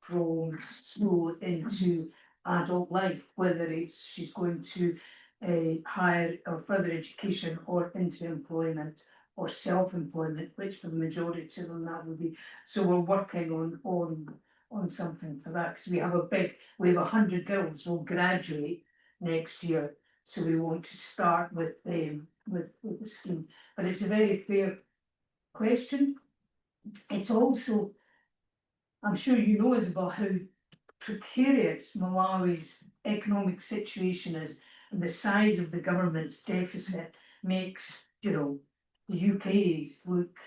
from school into adult life, whether it's she's going to higher or further education or into employment or self-employment, which for the majority of them that would be. So we're working on something for that, because we have 100 girls will graduate next year, so we want to start with them with the scheme. But it's a very fair question. It's also, I'm sure you know, Isabel, how precarious Malawi's economic situation is, and the size of the government's deficit makes, the UK's look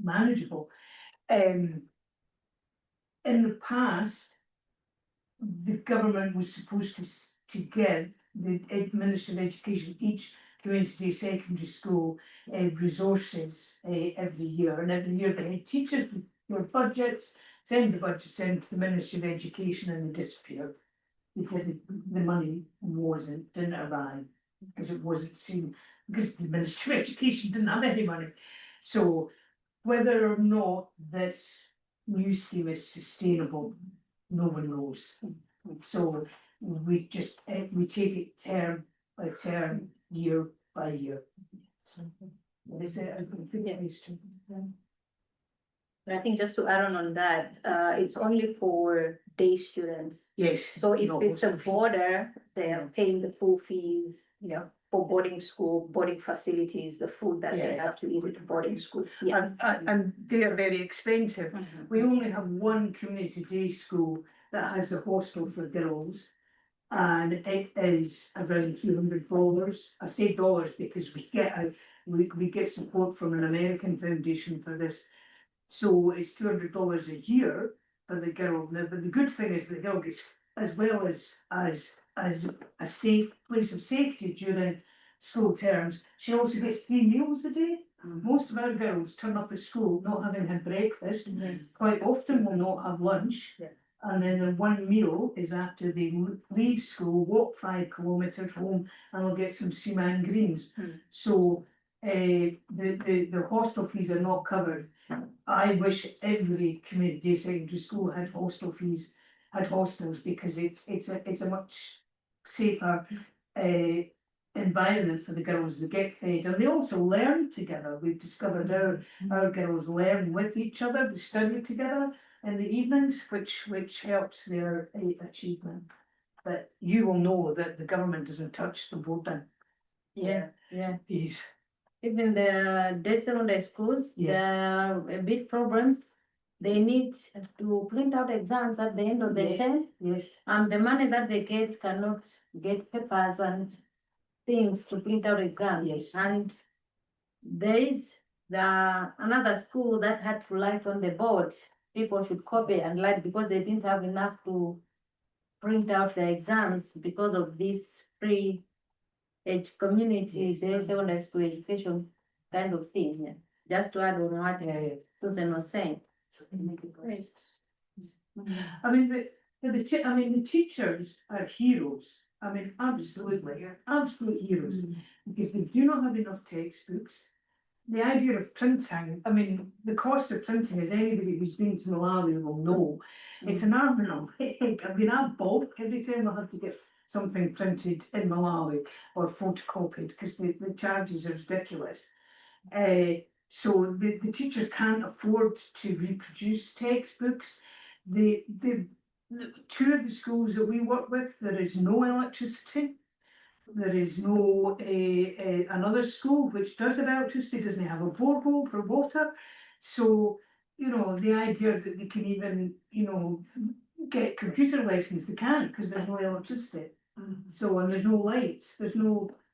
manageable. In the past, the government was supposed to give the Ministry of Education each community secondary school resources every year, and every year they had teachers with your budgets, send the budgets in to the Ministry of Education, and they disappeared because the money didn't arrive, because it wasn't seen, because the Ministry of Education didn't have any money. So whether or not this new scheme is sustainable, no one knows. So we just we take it term by term, year by year. So that is a good question. I think just to add on that, it's only for day students. Yes. So if it's a boarder, they are paying the full fees, for boarding school, boarding facilities, the food that they have to eat at the boarding school. Yes. And they are very expensive. We only have one community day school that has a hostel for girls, and it is around $200. I say dollars because we get support from an American foundation for this. So it's $200 a year for the girl. Now, but the good thing is the girl gets, as well as a safe place of safety during school terms, she also gets 3 meals a day. Most of our girls turn up at school not having had breakfast. Quite often will not have lunch. And then the one meal is after they leave school, walk 5 kilometres home, and they'll get some seaman greens. So the hostel fees are not covered. I wish every community secondary school had hostel fees, had hostels, because it's a much safer environment for the girls to get fed, and they also learn together. We've discovered our girls learn with each other, they study together in the evenings, which helps their achievement. But you will know that the government doesn't touch the boarding. Fees. Even the day secondary schools, Yes. there are a big problems. They need to print out exams at the end of the term, Yes. and the money that they get cannot get papers and things to print out exams. Yes. And there is another school that had to write on the board. People should copy and write because they didn't have enough to print out the exams because of this free community day secondary school education kind of thing. Just to add on what Susan was saying. I mean, But I mean, the teachers are heroes. I mean, absolutely, absolute heroes, because they do not have enough textbooks. The idea of printing, I mean, the cost of printing, as anybody who's been to Malawi will know, it's an arm and a leg. I mean, I balk every time I have to get something printed in Malawi or photocopied, because the charges are ridiculous. So the teachers can't afford to reproduce textbooks. The two of the schools that we work with, there is no electricity. There is no another school which does have electricity, doesn't have a borehole for water. So, you know, the idea that they can even, you know, get computer lessons, they can't, because there's no electricity. So, and there's no lights,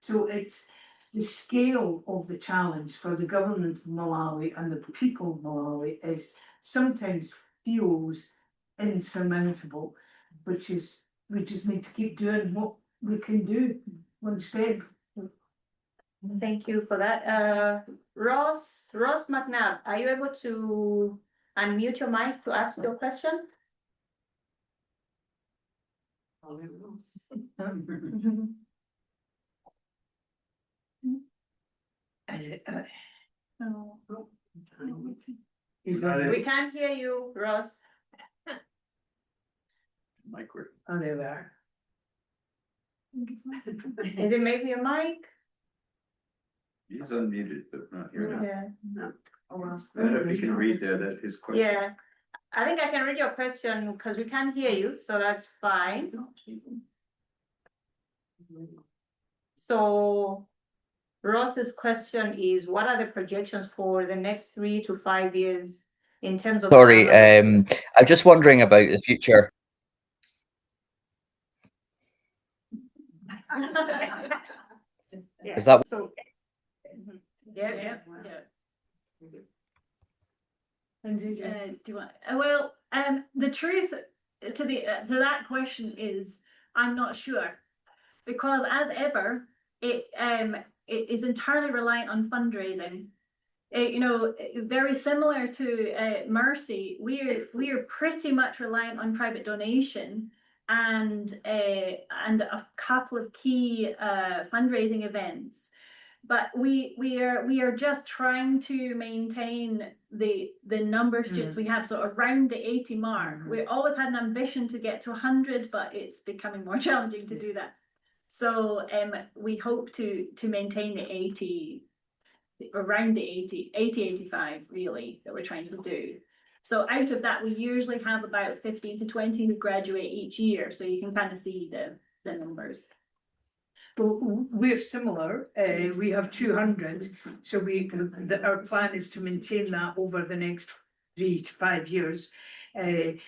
so it's the scale of the challenge for the government of Malawi and the people of Malawi is sometimes feels insurmountable, which is, we just need to keep doing what we can do one step. Thank you for that. Ross McNabb, are you able to unmute your mic to ask your question? We can't hear you, Ross. Micro. Oh, there we are. Is it maybe a mic? He's unmuted, but not here now. Yeah. If you can read that his question. Yeah, I think I can read your question because we can't hear you, so that's fine. So Ross's question is, what are the projections for the next 3 to 5 years in terms of? Sorry, I'm just wondering about the future. Yeah. Is that So? Yeah. Do you want? Well, the truth to that question is, I'm not sure, because as ever, it is entirely reliant on fundraising. You know, very similar to Mercy, we are pretty much reliant on private donation and a couple of key fundraising events. But we are just trying to maintain the number of students we have, so around the 80 mark. We always had an ambition to get to 100, but it's becoming more challenging to do that. So we hope to maintain the 80, around the 85 really, that we're trying to do. So out of that, we usually have about 15 to 20 who graduate each year, so you can kind of see the numbers. Well, we're similar. We have 200, so our plan is to maintain that over the next 3 to 5 years. The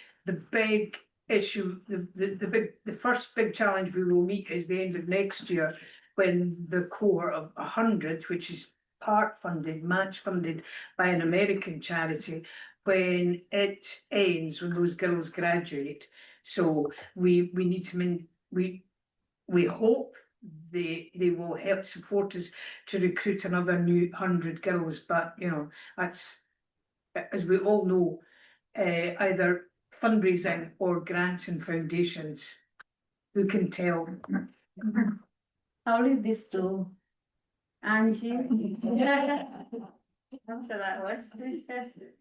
big issue, the first big challenge we will meet is the end of next year, when the cohort of 100, which is part funded, match funded by an American charity, when it ends, when those girls graduate. So we need to we hope they will help support us to recruit another new 100 girls, but you know, that's, as we all know, either fundraising or grants and foundations. Who can tell? I'll leave this to Angie. Answer that one.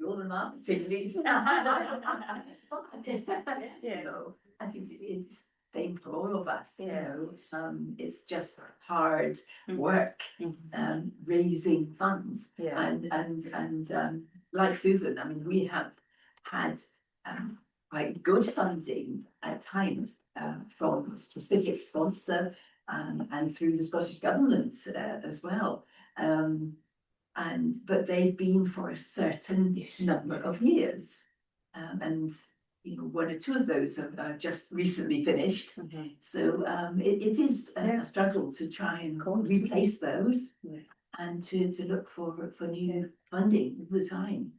Roll them up. Yeah. No, I think it's the same for all of us. Yeah. You know, it's just hard work, raising funds, Yeah. and like Susan, I mean, we have had quite good funding at times from a specific sponsor and through the Scottish Government as well. But they've been for a certain number of years, and you know, 1 or 2 of those have just recently finished. So it is a struggle to try and replace those, and to look for new funding all the time.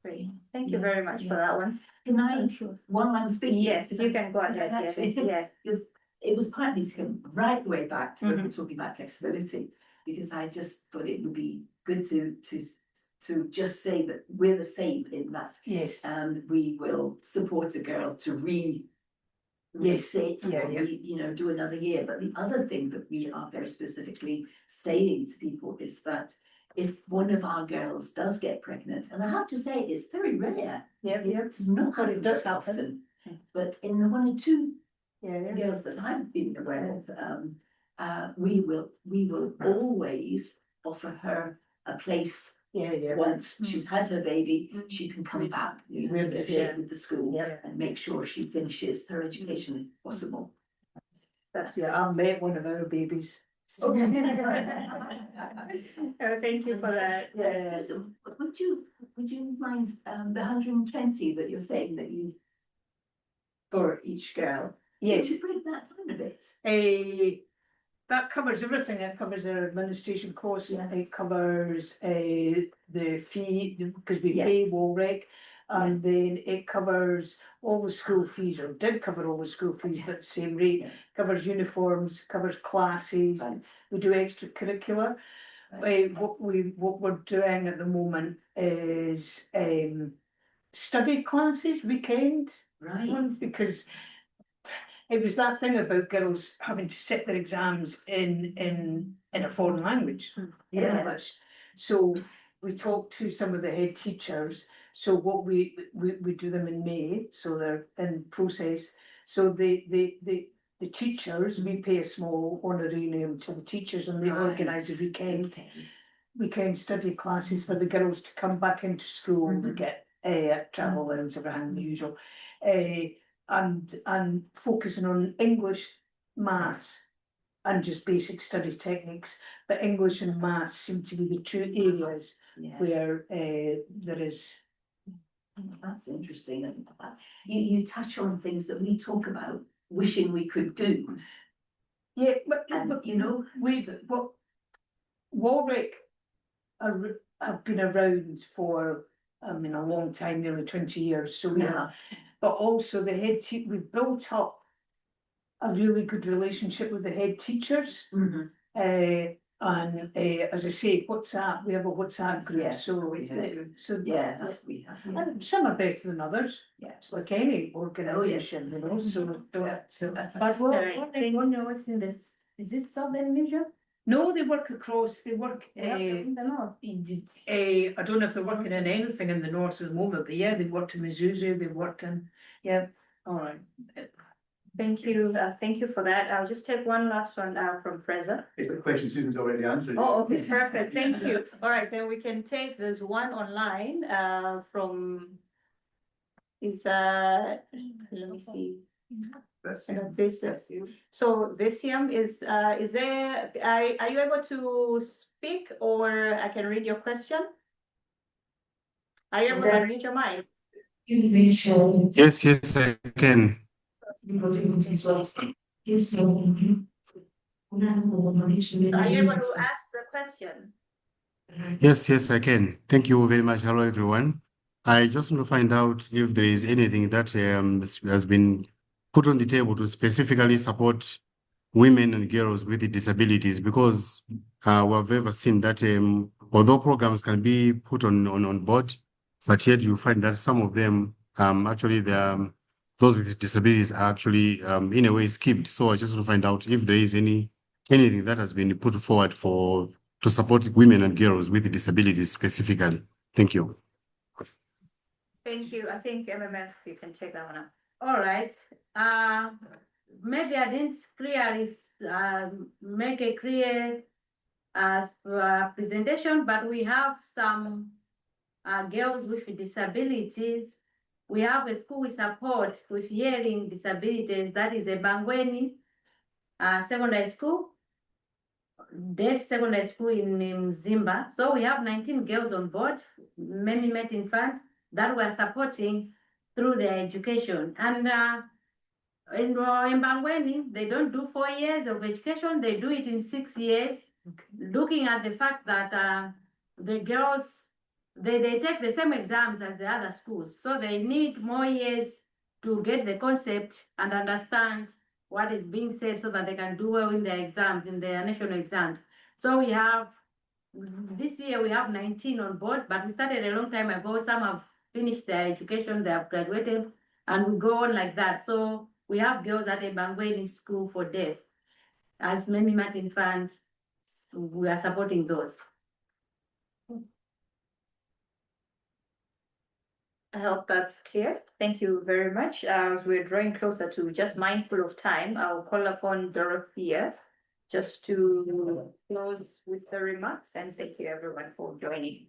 Great. Thank you very much for that one. Can I, while I'm speaking? Yes, you can go ahead. Actually, Yeah. because it was partly to come right the way back to when we're talking about flexibility, because I just thought it would be good to to just say that we're the same in that. Yes. And we will support a girl to Yes. sit Yeah, or yeah. you know, do another year. But the other thing that we are very specifically saying to people is that if one of our girls does get pregnant, and I have to say it's very rare. Yeah, yeah. It's not But it happen does very happen. often. But in the 1 or 2 Yeah, girls that I've been aware of, we will always offer her a place. Yeah. Once she's had her baby, she can come back, we With- negotiate yeah. with the school Yeah. and make sure she finishes her education if possible. That's, yeah, I met one of our babies. Oh. Thank you for that. Yeah. Susan, would you mind the 120 that you're saying that you for each girl? Yes. Could you break that down a bit? That covers everything. It covers our administration costs. Yeah. It covers the fee because we Yeah. pay Warwick. And then it covers all the school fees, or did cover all the school fees, but the same rate. Yeah. Covers uniforms, covers classes. Right. We do extracurricular. Right. What we're doing at the moment is study classes, weekend Right. ones, because it was that thing about girls having to sit their exams in a foreign language, in Yeah. English. So we talked to some of the head teachers. So what we do them in May, so they're in process. So the teachers, we pay a small honorarium to the teachers, and they Right. organise a weekend Okay. weekend study classes for the girls to come back into school to Mhm. get travel allowance, everything the usual, and focusing on English, maths, and just basic study techniques. But English and maths seem to be the 2 areas Yeah. where there is. That's interesting. And you touch on things that we talk about, wishing we could do. Yeah, but And you know, Warwick have been around for a long time, nearly 20 years. So we yeah, but also the head teacher, we built up a really good relationship with the head teachers. mhm, And as I say, WhatsApp, we have a WhatsApp group, Yeah, so we do. so yeah, that's we have. Yeah. and some are better than others. Yeah. It's like any organisation, you know. So Yeah. so But Right. what they only works in this, is it Southern Asia? no, they work across. They work. In the north. I don't know if they're working in anything in the north at the moment, but yeah, they worked in Mizuzu. They worked in all right. Thank you for that. I'll just take one last one from Fraser. It's a question Susan's already answered. Oh, okay, perfect, thank you. All right, then we can take this one online from let me see. So Visium is there, are you able to speak, or I can read your question? Are you able to read your mic? Yes, I can. Are you able to ask the question? Yes, I can. Thank you very much. Hello, everyone. I just want to find out if there is anything that has been put on the table to specifically support women and girls with disabilities, because we've ever seen that although programs can be put on board, but yet you find that some of them actually those with disabilities are actually in a way skipped. So I just want to find out if there is anything that has been put forward to support women and girls with disabilities specifically. Thank you. Thank you. I think MMF, you can take that one up. All right, maybe I didn't clearly make a clear presentation, but we have some girls with disabilities. We have a school we support with hearing disabilities, that is a Bangweni secondary school, deaf secondary school in Mzimba. So we have 19 girls on board, Mamie Metin Fund, that we're supporting through their education. And in Bangweni, they don't do 4 years of education, they do it in 6 years, looking at the fact that the girls, they take the same exams as the other schools. So they need more years to get the concept and understand what is being said so that they can do well in their exams, in their national exams. So we have This year we have 19 on board, but we started a long time ago. Some have finished their education, they have graduated, and we go on like that. So we have girls at a Bangweni school for deaf. As Mamie Martin Fund, we are supporting those. I hope that's clear. Thank you very much. As we're drawing closer to just mindful of time, I'll call upon Dorothea just to close with the remarks, and thank you everyone for joining.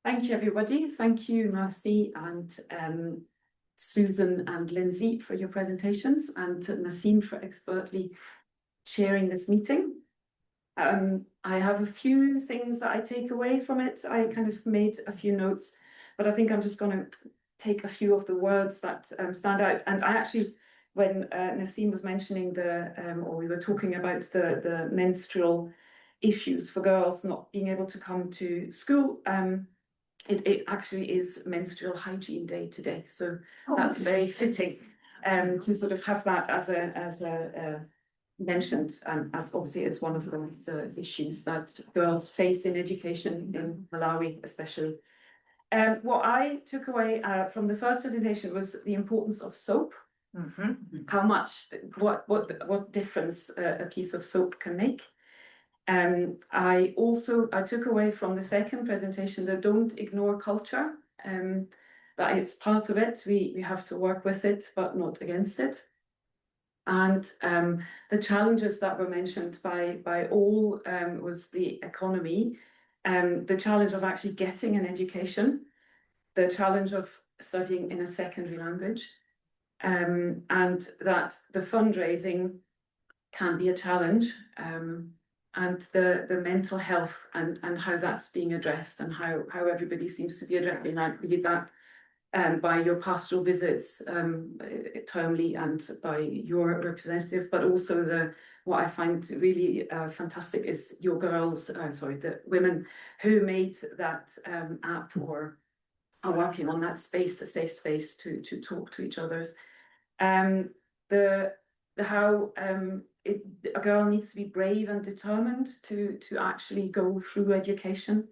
Thank you, everybody. Thank you, Marcy and Susan and Lindsay for your presentations, and Nasim for expertly chairing this meeting. I have a few things that I take away from it. I kind of made a few notes, but I think I'm just going to take a few of the words that stand out. And I actually, when Nasim was mentioning or we were talking about the menstrual issues for girls not being able to come to school, it actually is Menstrual Hygiene Day today. So that's very fitting to sort of have that as a mentioned, as obviously it's one of the issues that girls face in education in Malawi, especially. What I took away from the first presentation was the importance of soap. How much, what difference a piece of soap can make. I took away from the second presentation that don't ignore culture, that it's part of it. We have to work with it, but not against it. And the challenges that were mentioned by all was the economy, the challenge of actually getting an education, the challenge of studying in a secondary language, and that the fundraising can be a challenge, and the mental health and how that's being addressed, and how everybody seems to be addressing that, be that by your pastoral visits termly and by your representative, but also what I find really fantastic is your girls, the women who made that app or are working on that space, a safe space to talk to each other's. How a girl needs to be brave and determined to actually go through education.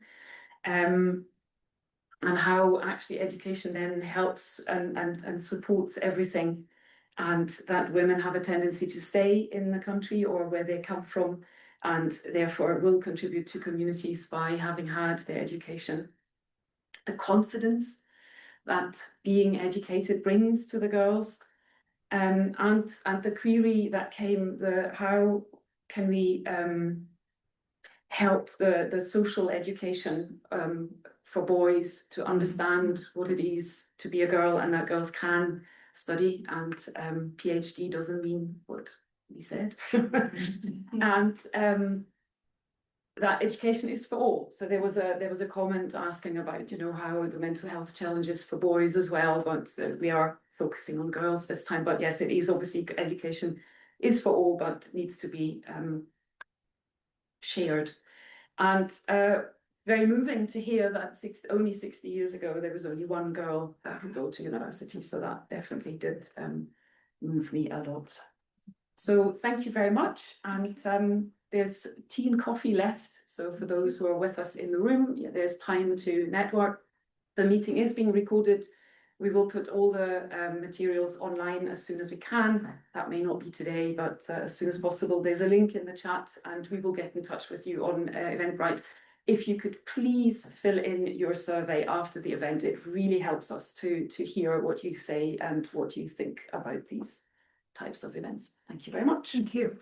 And how actually education then helps and supports everything, and that women have a tendency to stay in the country or where they come from, and therefore will contribute to communities by having had their education. The confidence that being educated brings to the girls, and the query that came, how can we help the social education for boys to understand what it is to be a girl, and that girls can study, and PhD doesn't mean what we said. And that education is for all. So there was a comment asking about, how the mental health challenges for boys as well, but we are focusing on girls this time. But yes, it is obviously education is for all, but needs to be shared. And very moving to hear that only 60 years ago there was only one girl that could go to university. So that definitely did move me a lot. So thank you very much. And there's tea and coffee left. So for those who are with us in the room, there's time to network. The meeting is being recorded. We will put all the materials online as soon as we can. That may not be today, but as soon as possible. There's a link in the chat, and we will get in touch with you on Eventbrite. If you could please fill in your survey after the event, it really helps us to hear what you say and what you think about these types of events. Thank you very much. Thank you.